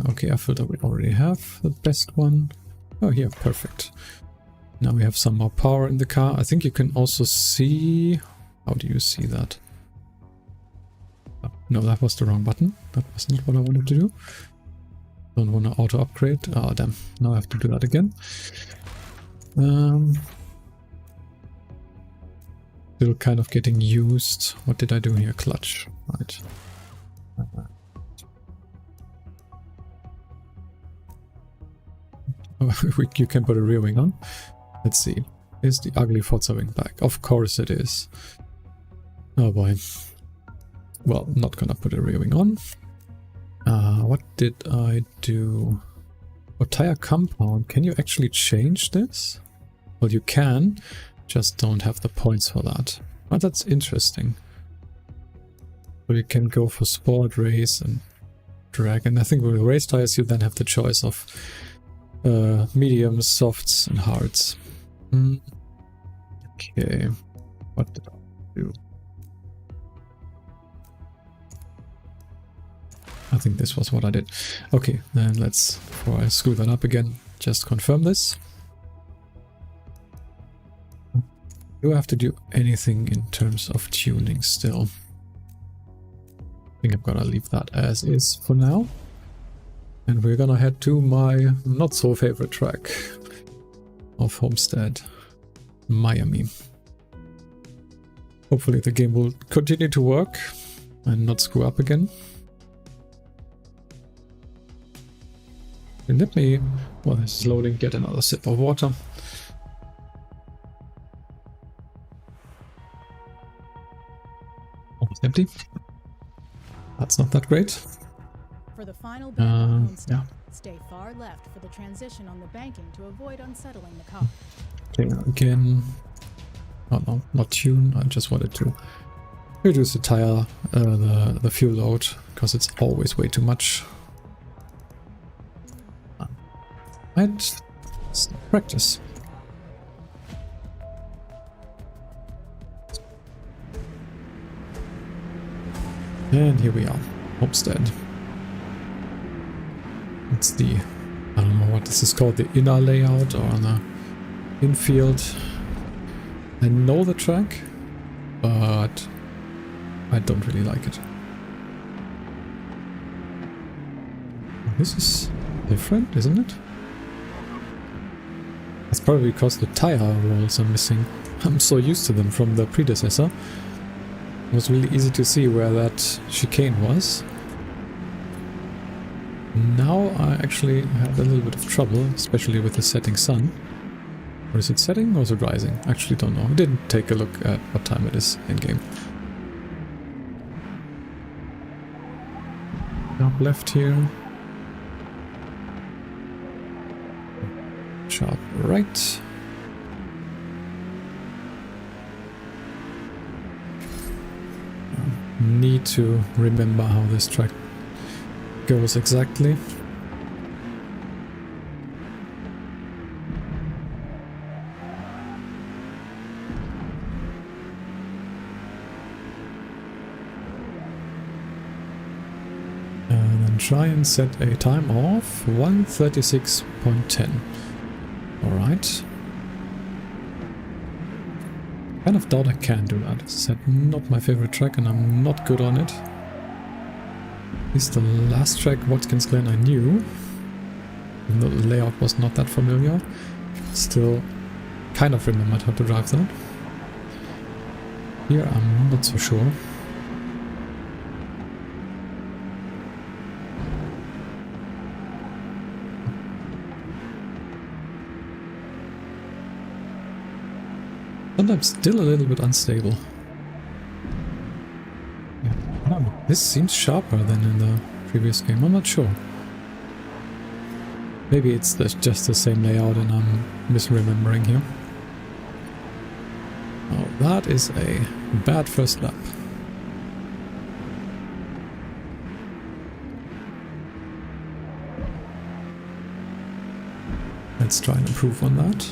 Okay, air filter we already have the best one. Oh, here, perfect. Now we have some more power in the car. I think you can also see... How do you see that? Oh, no, that was the wrong button. That was not what I wanted to do. Don't want to auto upgrade. Oh, damn. Now I have to do that again. Still kind of getting used. What did I do here? Clutch. Right. You can put a rear wing on. Let's see. Is the ugly Forza wing back? Of course it is. Oh boy. Well, not gonna put a rear wing on. What did I do? Oh, tire compound. Can you actually change this? Well, you can. Just don't have the points for that. Oh, that's interesting. So you can go for sport, race, and drag. And I think with race tires you then have the choice of mediums, softs, and hards. Okay, what did I do? I think this was what I did. Okay, then let's, before I screw that up again, just confirm this. Do I have to do anything in terms of tuning still? I think I'm gonna leave that as is for now. And we're gonna head to my not so favorite track of Homestead, Miami. Hopefully the game will continue to work and not screw up again. And let me, while this is loading, get another sip of water. Almost empty. That's not that great. For the final bend on Homestead, yeah. stay far left for the transition on the banking to avoid unsettling the car. Okay, again. Oh no, not tune. I just wanted to reduce the tire, the fuel load, because it's always way too much. Right, let's practice. And here we are, Homestead. It's the, I don't know what this is called, the inner layout or the infield. I know the track, but I don't really like it. This is different, isn't it? It's probably because the tire rolls are missing. I'm so used to them from the predecessor. It was really easy to see where that chicane was. Now I actually have a little bit of trouble, especially with the setting sun. Or is it setting or is it rising? I actually don't know. I didn't take a look at what time it is in game. Sharp left here. Sharp right. Need to remember how this track goes exactly. And then try and set a time of 1:36.10. Alright. Kind of doubt I can do that. As I said, not my favorite track and I'm not good on it. At least the last track, Watkins Glen, I knew. Even though the layout was not that familiar. Still kind of remembered how to drive that. Here I'm not so sure. Sometimes still a little bit unstable. Yeah. Oh, this seems sharper than in the previous game, I'm not sure. Maybe it's just the same layout and I'm misremembering here. Oh, that is a bad first lap. Let's try and improve on that.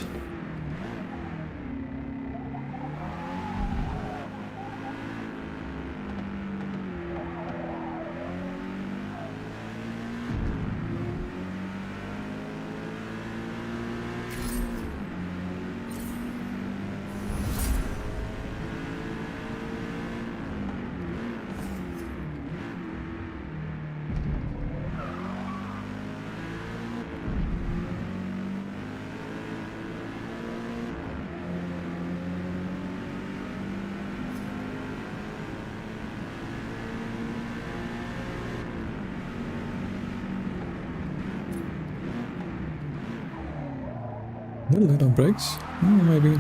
A little bit on brakes. Maybe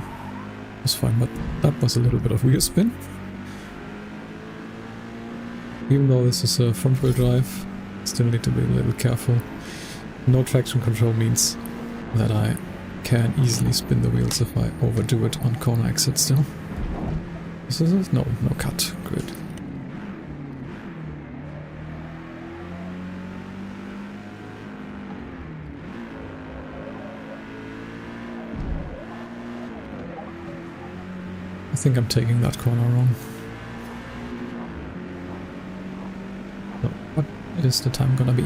it's fine, but that was a little bit of wheel spin. Even though this is a front wheel drive, still need to be a little careful. No traction control means that I can easily spin the wheels if I overdo it on corner exit still. This is it? No cut. Good. I think I'm taking that corner wrong. So, what is the time gonna be?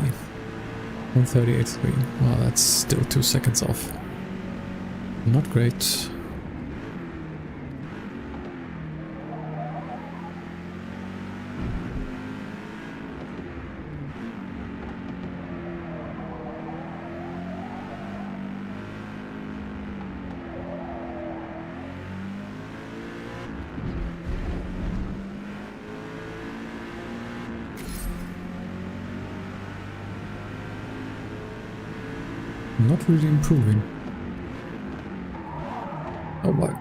1:38.3. Well, that's still 2 seconds off. Not great. Not really improving. Oh wow.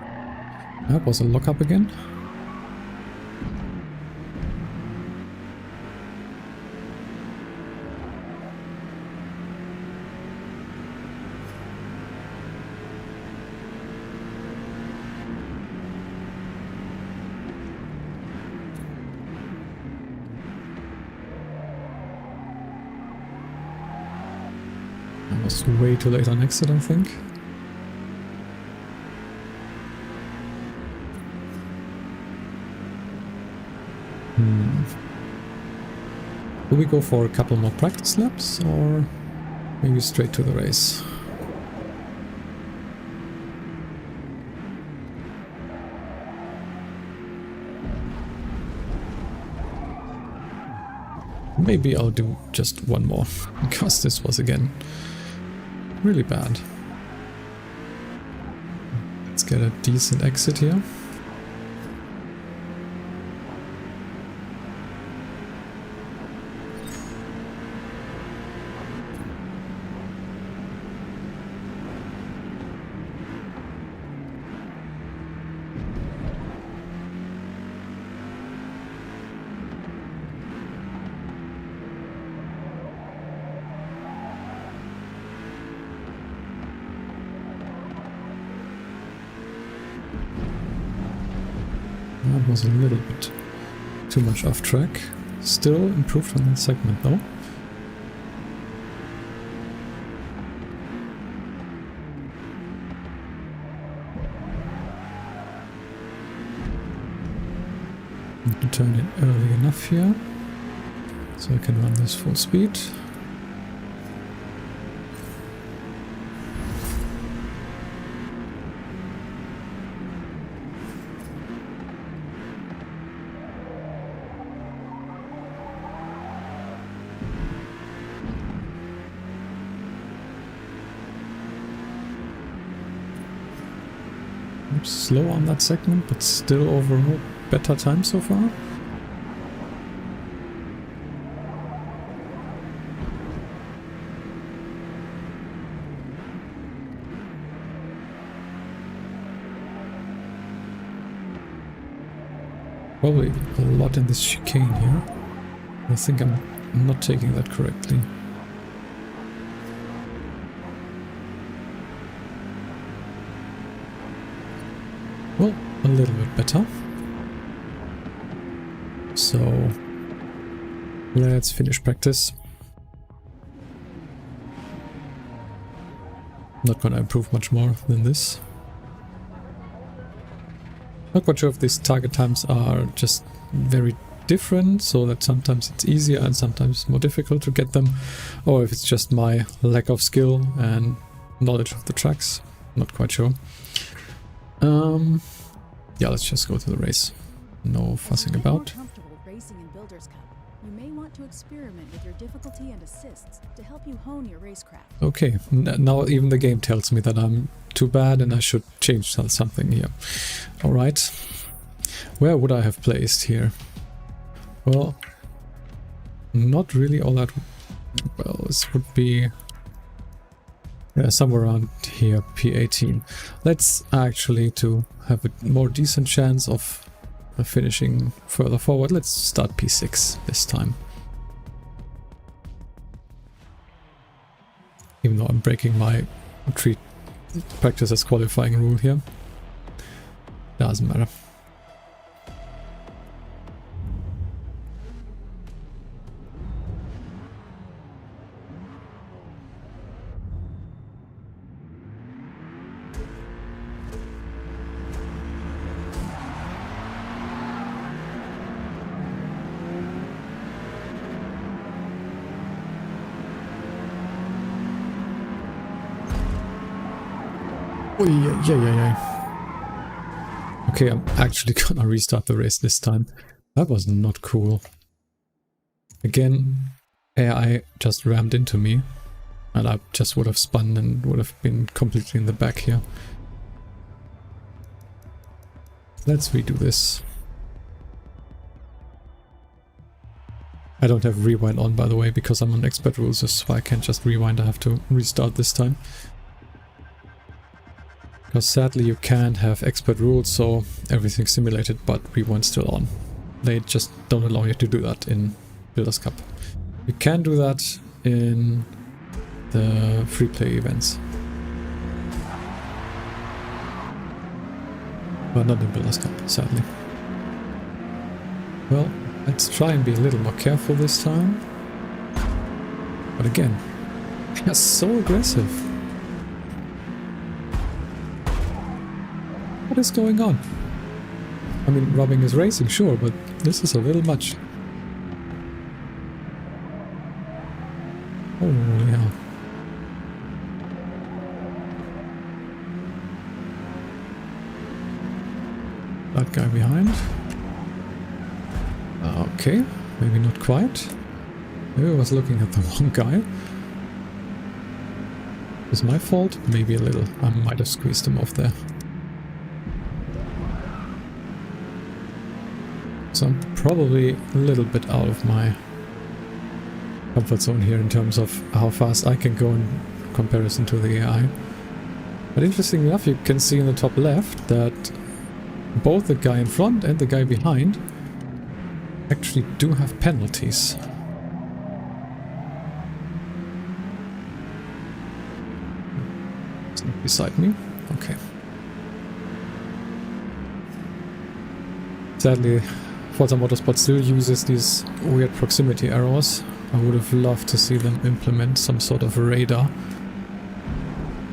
That was a lockup again. I was way too late on exit, I think. Do we go for a couple more practice laps or maybe straight to the race? Maybe I'll do just one more, because this was again really bad. Let's get a decent exit here. That was a little bit too much off track. Still improved on that segment though. Need to turn it early enough here, so I can run this full speed. Slow on that segment, but still overall better time so far. Probably a lot in this chicane here. I think I'm not taking that correctly. Well, a little bit better. So let's finish practice. Not gonna improve much more than this. Not quite sure if these target times are just very different, so that sometimes it's easier and sometimes more difficult to get them, or if it's just my lack of skill and knowledge of the tracks. Not quite sure. Yeah, let's just go to the race. No fussing about. Comfortable racing in Builders Cup, you may want to experiment with your difficulty and assists to help you hone your racecraft. Okay, now even the game tells me that I'm too bad and I should change something here. Alright. Where would I have placed here? Well, not really all that well. This would be somewhere around here, P18. Let's actually, to have a more decent chance of finishing further forward, let's start P6 this time. Even though I'm breaking my treat practice as qualifying rule here. Doesn't matter. Oh, yeah. Okay, I'm actually gonna restart the race this time. That was not cool. Again, AI just rammed into me, and I just would have spun and would have been completely in the back here. Let's redo this. I don't have rewind on, by the way, because I'm on expert rules, so I can't just rewind. I have to restart this time. Because sadly you can't have expert rules, so everything's simulated, but rewind's still on. They just don't allow you to do that in Builders Cup. You can do that in the free play events, but not in Builders Cup, sadly. Well, let's try and be a little more careful this time. But again, they're so aggressive. What is going on? I mean, robbing is racing, sure, but this is a little much. Holy hell. That guy behind. Okay, maybe not quite. Maybe I was looking at the wrong guy. Is my fault? Maybe a little. I might have squeezed him off there. So I'm probably a little bit out of my comfort zone here in terms of how fast I can go in comparison to the AI. But interestingly enough, you can see in the top left that both the guy in front and the guy behind actually do have penalties. It's not beside me. Okay. Sadly, Forza Motorsport still uses these weird proximity errors. I would have loved to see them implement some sort of radar,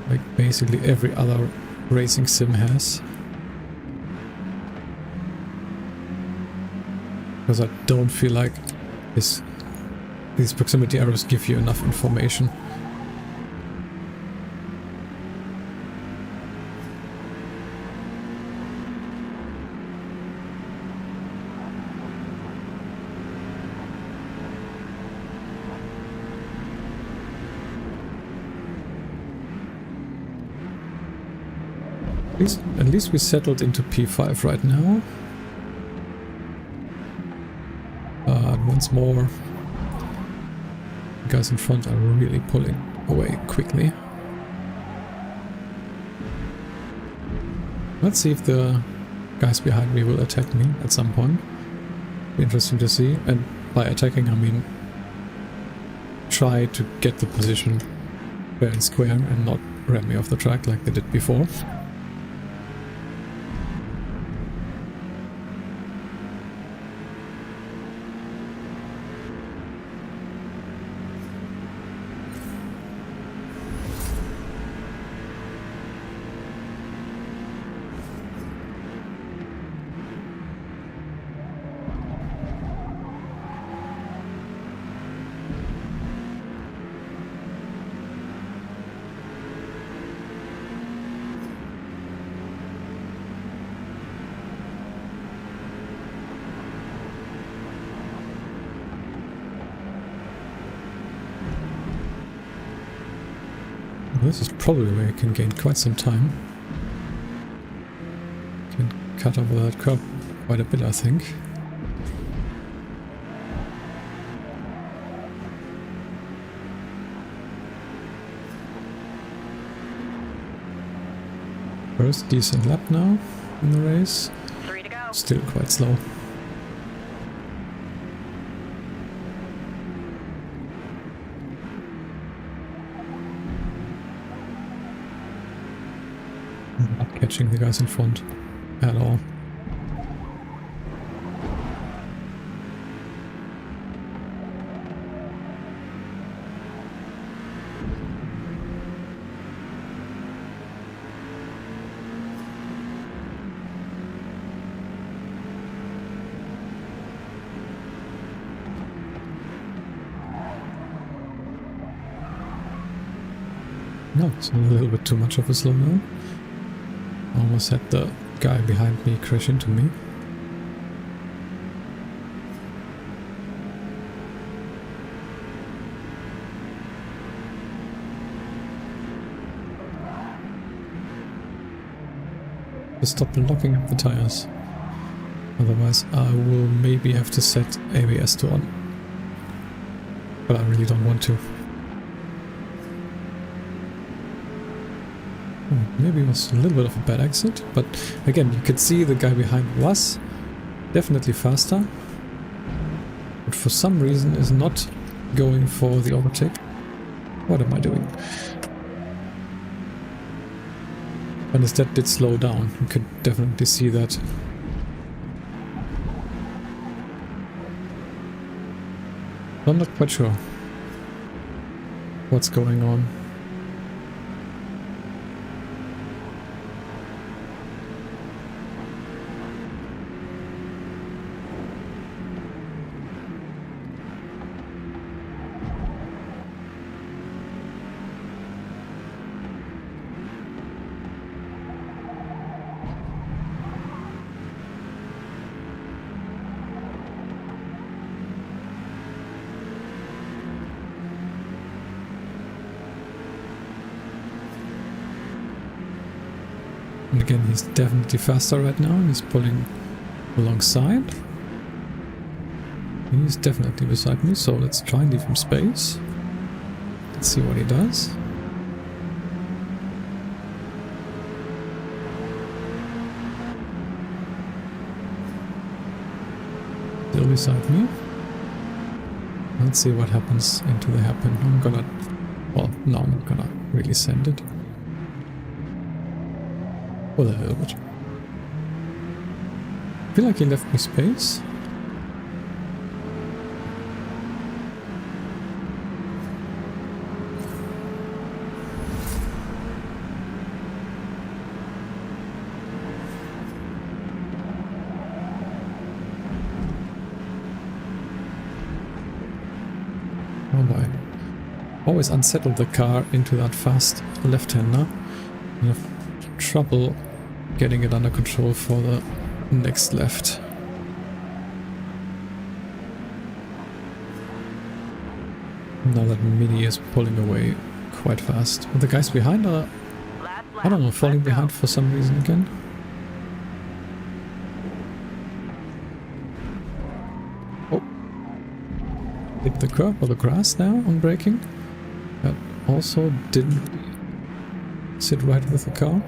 like basically every other racing sim has. Because I don't feel like these proximity errors give you enough information. At least we settled into P5 right now. Once more, the guys in front are really pulling away quickly. Let's see if the guys behind me will attack me at some point. Be interesting to see. And by attacking, I mean try to get the position fair and square and not ram me off the track like they did before. This is probably where you can gain quite some time. Can cut over that curb quite a bit, I think. First decent lap now in the race. 3 to go. Still quite slow. Not catching the guys in front at all. No, it's a little bit too much of a slowdown. Almost had the guy behind me crash into me. Just stop locking up the tires. Otherwise I will maybe have to set ABS to on. But I really don't want to. Maybe it was a little bit of a bad exit, but again, you could see the guy behind was definitely faster, but for some reason is not going for the overtake. What am I doing? And instead did slow down. You could definitely see that. I'm not quite sure what's going on. And again, he's definitely faster right now. He's pulling alongside. He's definitely beside me, so let's try and leave him space. Let's see what he does. Still beside me. Let's see what happens into the hairpin. I'm gonna... well, no, I'm not gonna really send it. For a little bit. I feel like he left me space. Oh boy. Always unsettle the car into that fast left-hander. You have trouble getting it under control for the next left. Now that Mini is pulling away quite fast. But the guys behind are, I don't know, falling behind for some reason again. Oh. Hit the curb or the grass now on braking. That also didn't sit right with the car.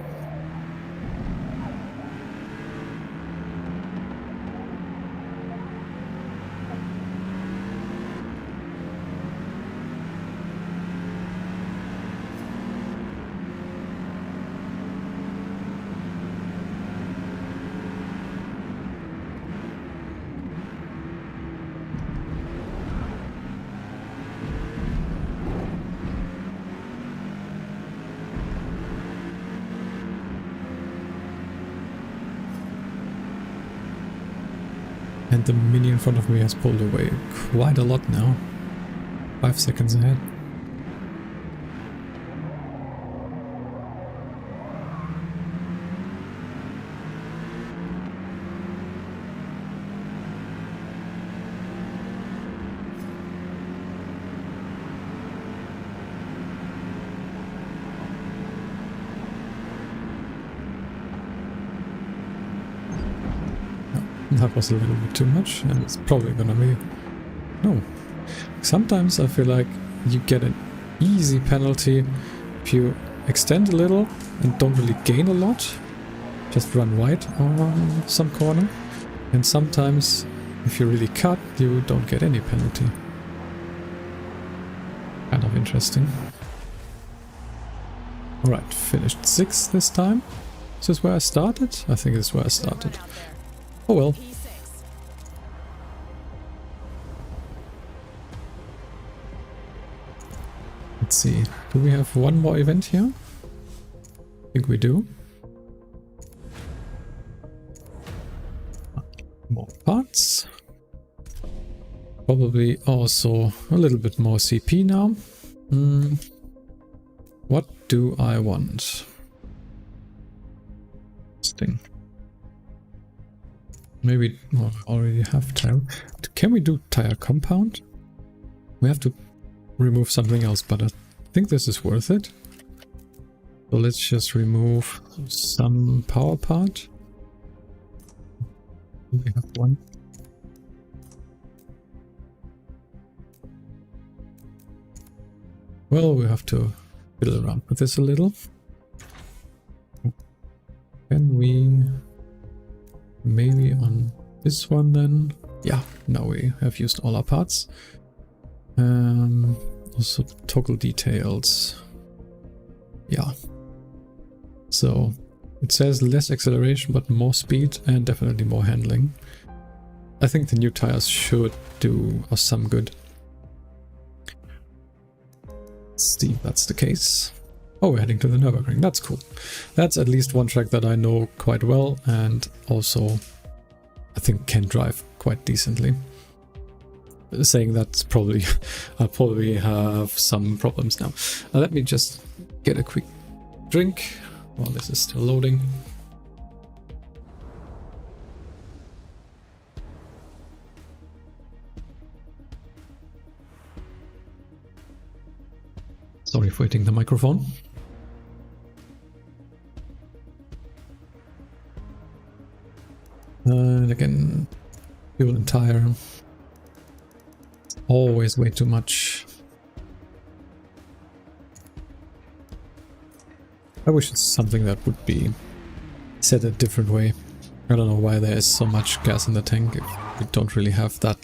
And the Mini in front of me has pulled away quite a lot now. 5 seconds ahead. that was a little bit too much, and it's probably gonna be... No. Sometimes I feel like you get an easy penalty if you extend a little and don't really gain a lot. Just run wide on some corner. And sometimes if you really cut, you don't get any penalty. Kind of interesting. Alright, finished 6th this time. Is this where I started? I think this is where I started. Oh well. Let's see. Do we have one more event here? I think we do. More parts. Probably also a little bit more CP now. What do I want? Interesting. Maybe I already have tire. Can we do tire compound? We have to remove something else, but I think this is worth it. So let's just remove some power part. We have one. Well, we have to fiddle around with this a little. Can we maybe on this one then? Yeah, now we have used all our parts. Also toggle details. Yeah. So it says less acceleration but more speed and definitely more handling. I think the new tires should do us some good. Let's see if that's the case. Oh, we're heading to the Nürburgring. That's cool. That's at least one track that I know quite well and also I think can drive quite decently. Saying that's probably... I'll probably have some problems now. Let me just get a quick drink while this is still loading. Sorry for hitting the microphone. And again, fuel and tire. Always way too much. I wish it's something that would be set a different way. I don't know why there is so much gas in the tank if we don't really have that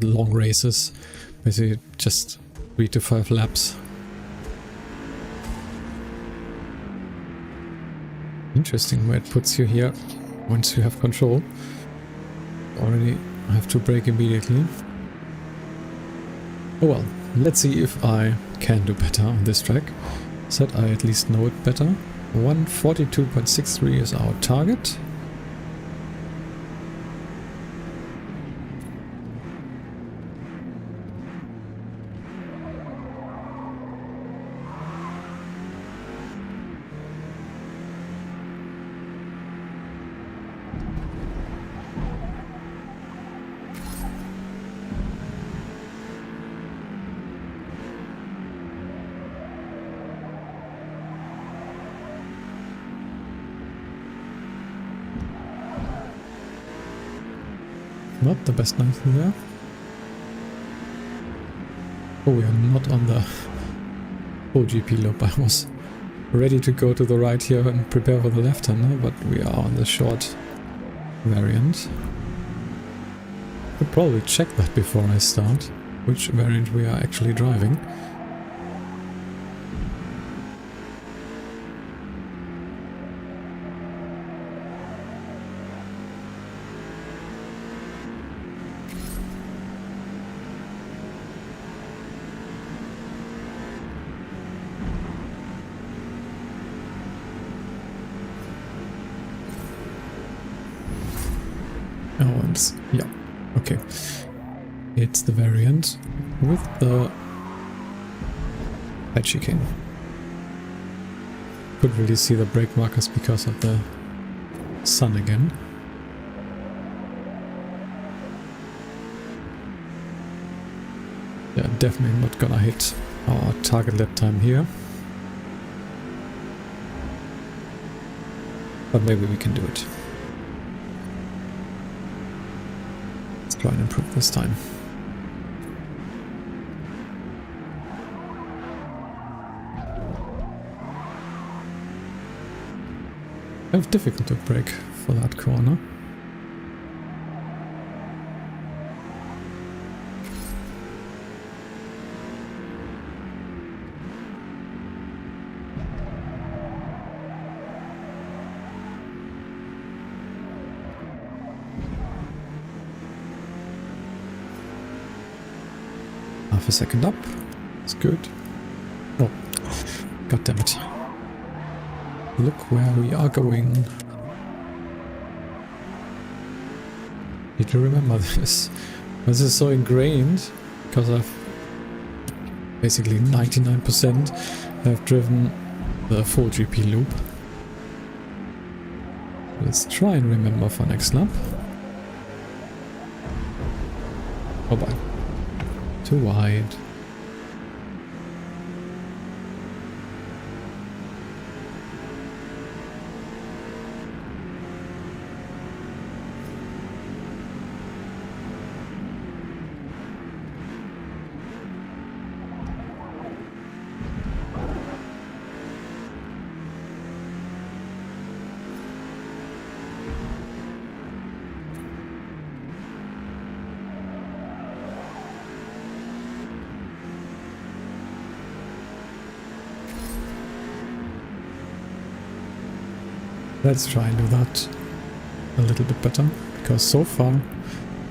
long races. Basically just 3 to 5 laps. Interesting where it puts you here once you have control. Already have to brake immediately. Oh well, let's see if I can do better on this track. Said I at least know it better. 142.63 is our target. Not the best knife there. Oh, we are not on the full GP loop. I was ready to go to the right here and prepare for the left-hander, but we are on the short variant. Could probably check that before I start, which variant we are actually driving. Yeah, okay. It's the variant with the side chicane. Couldn't really see the brake markers because of the sun again. Yeah, definitely not gonna hit our target lap time here. But maybe we can do it. try and improve this time. I have difficult to brake for that corner. Half a second up. It's good. Oh, god damn it. Look where we are going. Need to remember this. This is so ingrained because I've basically 99% have driven the full GP loop. Let's try and remember for next lap. Oh boy. Too wide. Let's try and do that a little bit better, because so far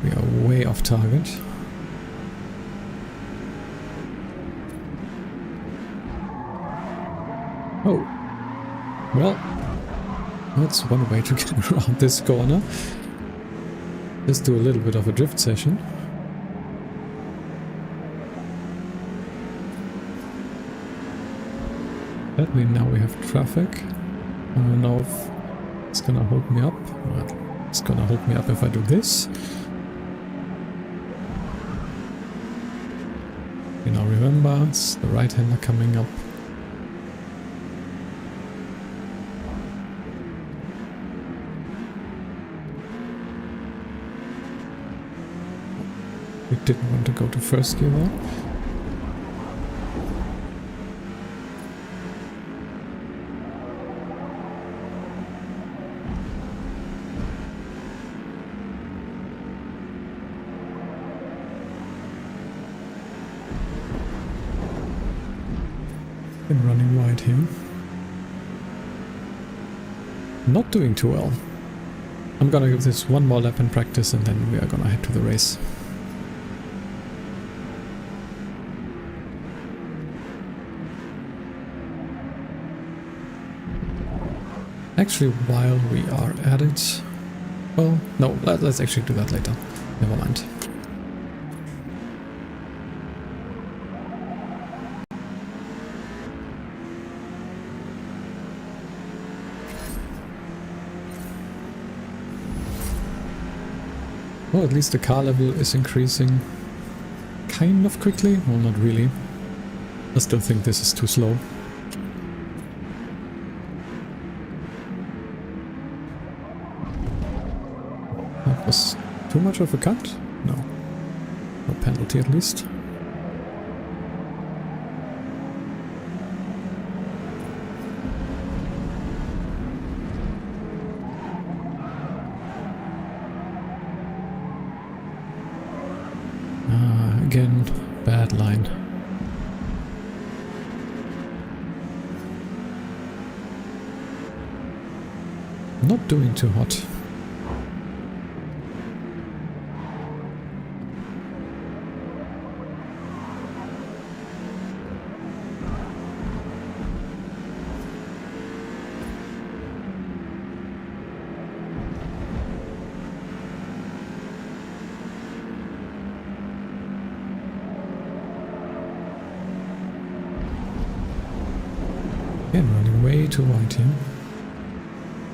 we are way off target. Oh, well, that's one way to get around this corner. Just do a little bit of a drift session. Sadly, now we have traffic. I don't know if it's gonna hold me up. Well, it's gonna hold me up if I do this. You know, remember, it's the right-hander coming up. We didn't want to go to first gear though. Been running wide here. Not doing too well. I'm gonna give this one more lap in practice and then we are gonna head to the race. Actually, while we are at it... Well, no, let's actually do that later. Never mind. Well, at least the car level is increasing kind of quickly. Well, not really. I still think this is too slow. That was too much of a cut? No. No penalty at least. Again, bad line. Not doing too hot. Again, running way too wide here.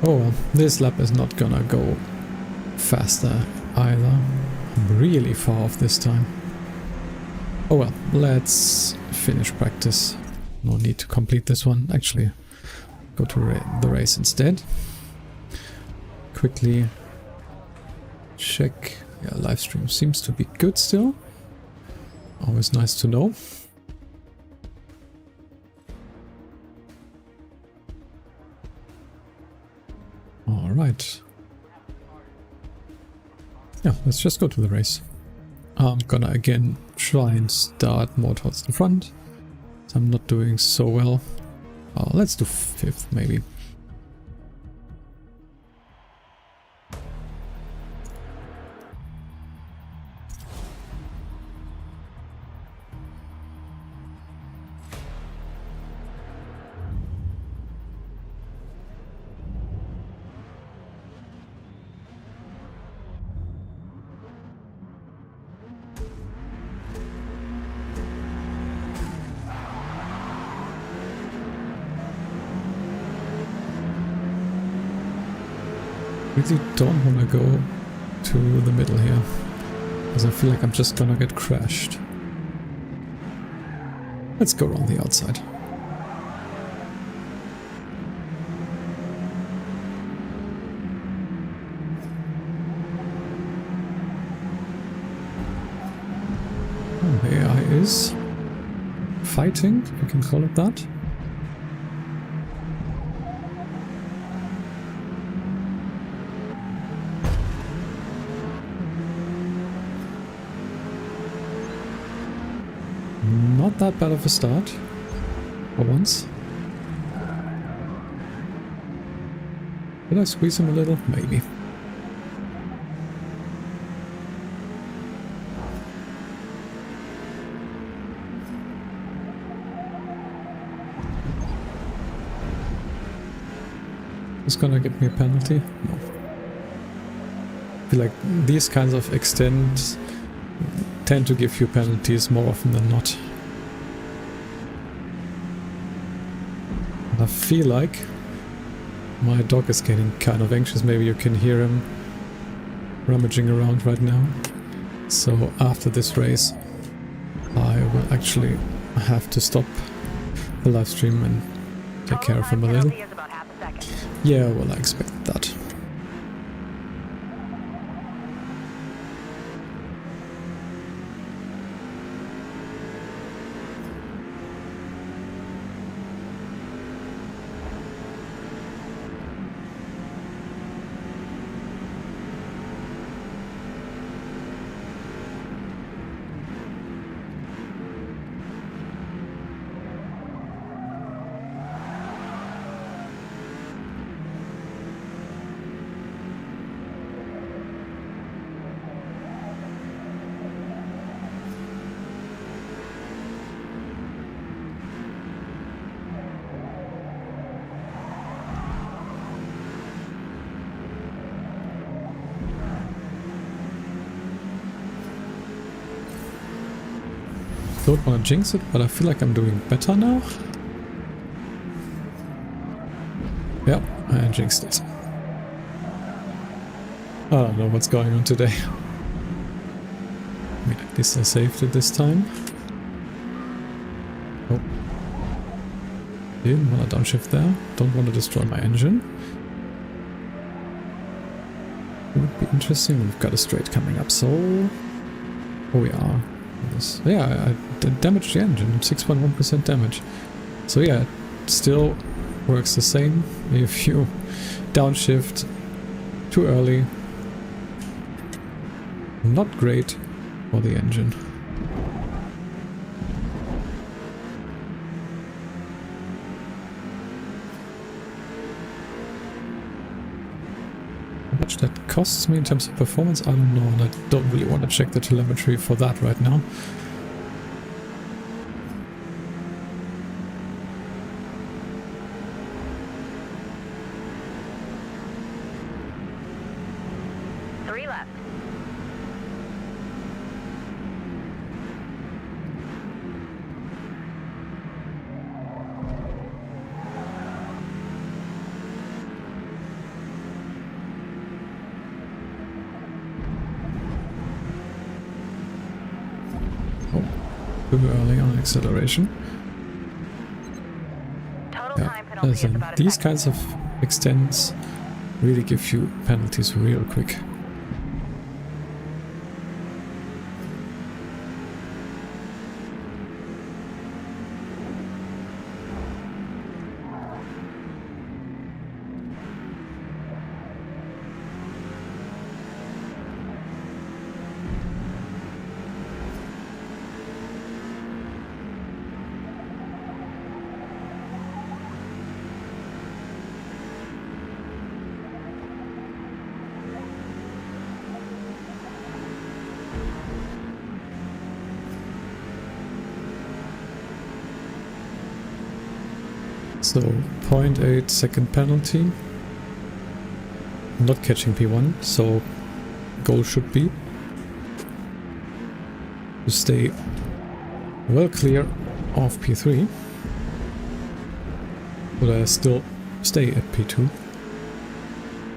Oh well, this lap is not gonna go faster either. I'm really far off this time. Oh well, let's finish practice. No need to complete this one. Actually, go to the race instead. Quickly check Yeah, live stream seems to be good still. Always nice to know. All right. Yeah, let's just go to the race. I'm gonna again try and start more towards the front. I'm not doing so well. Let's do 5th maybe. Really don't want to go to the middle here, because I feel like I'm just gonna get crashed. Let's go around the outside. Oh, the AI is fighting, if you can call it that. Not that bad of a start, for once. Did I squeeze him a little? Maybe. Is gonna get me a penalty? No. I feel like these kinds of extends tend to give you penalties more often than not. I feel like my dog is getting kind of anxious. Maybe you can hear him rummaging around right now. So after this race I will actually have to stop the live stream and take care of him a little. Yeah, well, I expect that. Don't want to jinx it, but I feel like I'm doing better now. Yep, I jinxed it. I don't know what's going on today. I mean, at least I saved it this time. Oh. Didn't want to downshift there. Don't want to destroy my engine. It would be interesting. We've got a straight coming up, so... Oh, we are. Yeah, I damaged the engine, 6.1% damage. So yeah, it still works the same if you downshift too early. Not great for the engine. How much that costs me in terms of performance, I don't know, and I don't really want to check the telemetry for that right now. Too early on acceleration. Yeah, these kinds of extends really give you penalties real quick. So 0.8 second penalty. Not catching P1, so goal should be to stay well clear of P3. But I still stay at P2,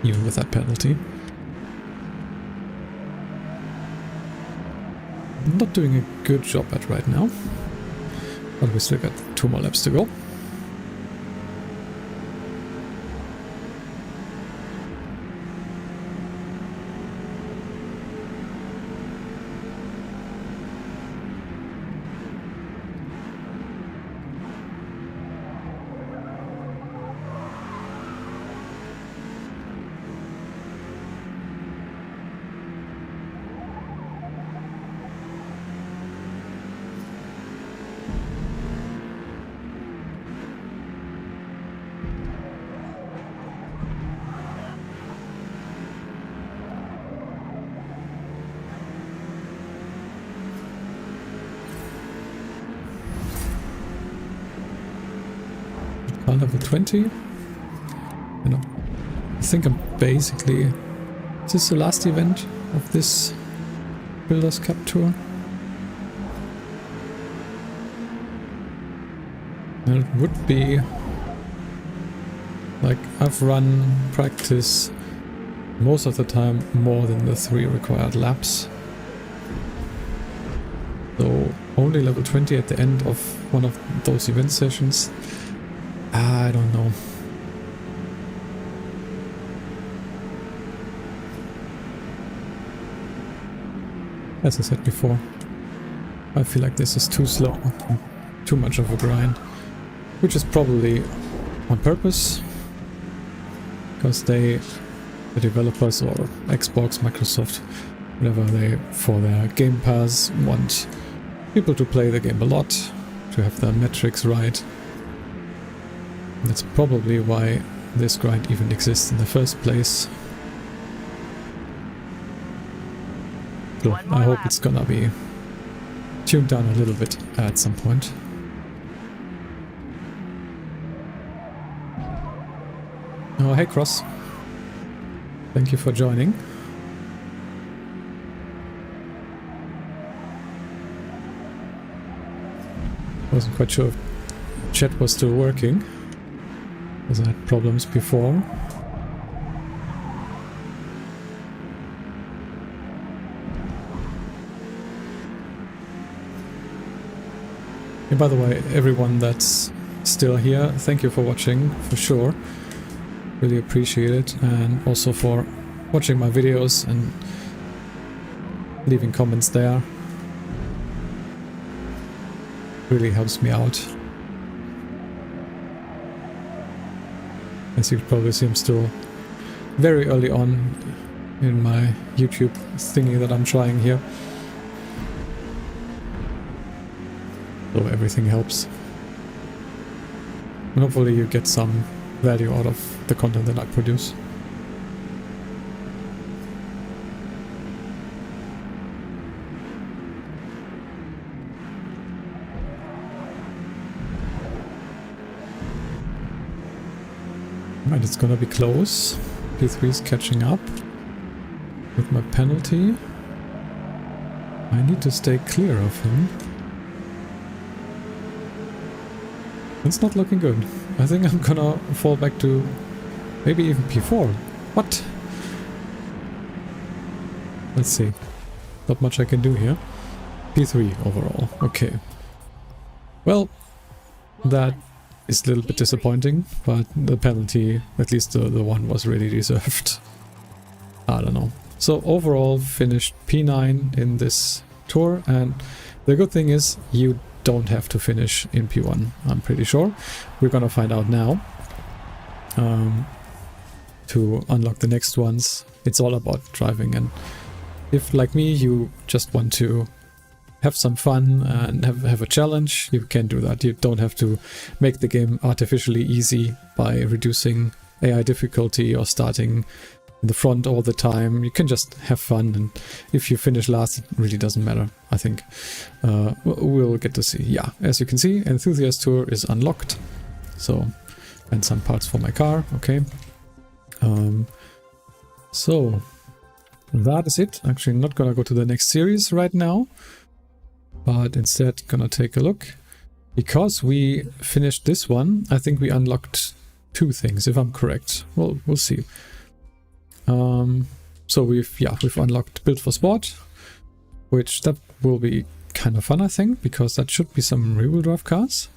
even with that penalty. Not doing a good job at right now, but we still got 2 more laps to go. Level 20. You know, I think I'm basically... Is this the last event of this Builders Cup tour? And it would be... Like, I've run practice most of the time more than the 3 required laps. So only level 20 at the end of one of those event sessions. I don't know. As I said before, I feel like this is too slow, too much of a grind, which is probably on purpose, because the developers or Xbox, Microsoft, whatever, they for their Game Pass want people to play the game a lot, to have their metrics right. That's probably why this grind even exists in the first place. So I hope it's gonna be tuned down a little bit at some point. Oh, hey Cross. Thank you for joining. Wasn't quite sure if chat was still working, because I had problems before. And by the way, everyone that's still here, thank you for watching, for sure. Really appreciate it, and also for watching my videos and leaving comments there. Really helps me out. As you can probably see, I'm still very early on in my YouTube thingy that I'm trying here. So everything helps. And hopefully you get some value out of the content that I produce. Right, it's gonna be close. P3 is catching up with my penalty. I need to stay clear of him. It's not looking good. I think I'm gonna fall back to maybe even P4. What? Let's see. Not much I can do here. P3 overall. Okay. Well, that is a little bit disappointing, but the penalty, at least the one, was really deserved. I don't know. So overall finished P9 in this tour, and the good thing is you don't have to finish in P1, I'm pretty sure. We're gonna find out now. To unlock the next ones, it's all about driving, and if, like me, you just want to have some fun and have a challenge, you can do that. You don't have to make the game artificially easy by reducing AI difficulty or starting in the front all the time. You can just have fun, and if you finish last, it really doesn't matter, I think. We'll get to see. Yeah, as you can see, Enthusiast Tour is unlocked. So and some parts for my car. Okay. So that is it. Actually, not gonna go to the next series right now, but instead gonna take a look. Because we finished this one, I think we unlocked 2 things, if I'm correct. Well, we'll see. So we've unlocked Build for Sport, which that will be kind of fun, I think, because that should be some rear-wheel drive cars.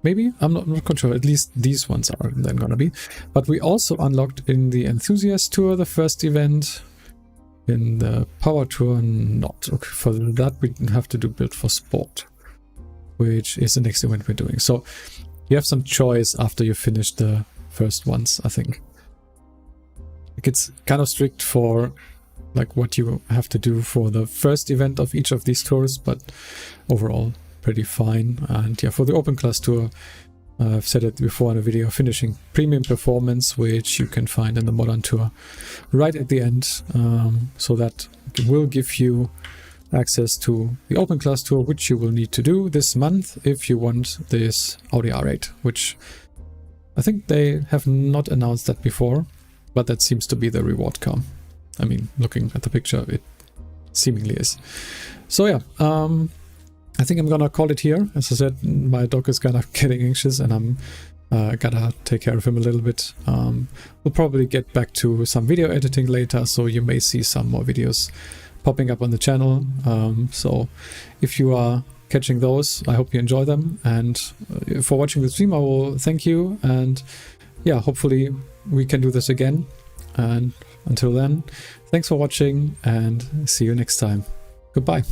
Maybe? I'm not quite sure. At least these ones are then gonna be. But we also unlocked in the Enthusiast Tour, the first event. In the Power Tour, not. Okay, for that we have to do Build for Sport, which is the next event we're doing. So you have some choice after you finish the first ones, I think. Like, it's kind of strict for like what you have to do for the first event of each of these tours, but overall pretty fine. And yeah, for the Open Class Tour, I've said it before in a video, finishing Premium Performance, which you can find in the Modern Tour right at the end. So that will give you access to the Open Class Tour, which you will need to do this month if you want this Audi R8, which I think they have not announced that before, but that seems to be the reward car. I mean, looking at the picture, it seemingly is. So yeah, I think I'm gonna call it here. As I said, my dog is kind of getting anxious and I'm gotta take care of him a little bit. We'll probably get back to some video editing later, so you may see some more videos popping up on the channel. So if you are catching those, I hope you enjoy them. And for watching the stream, I will thank you. And yeah, hopefully we can do this again. And until then, thanks for watching and see you next time. Goodbye.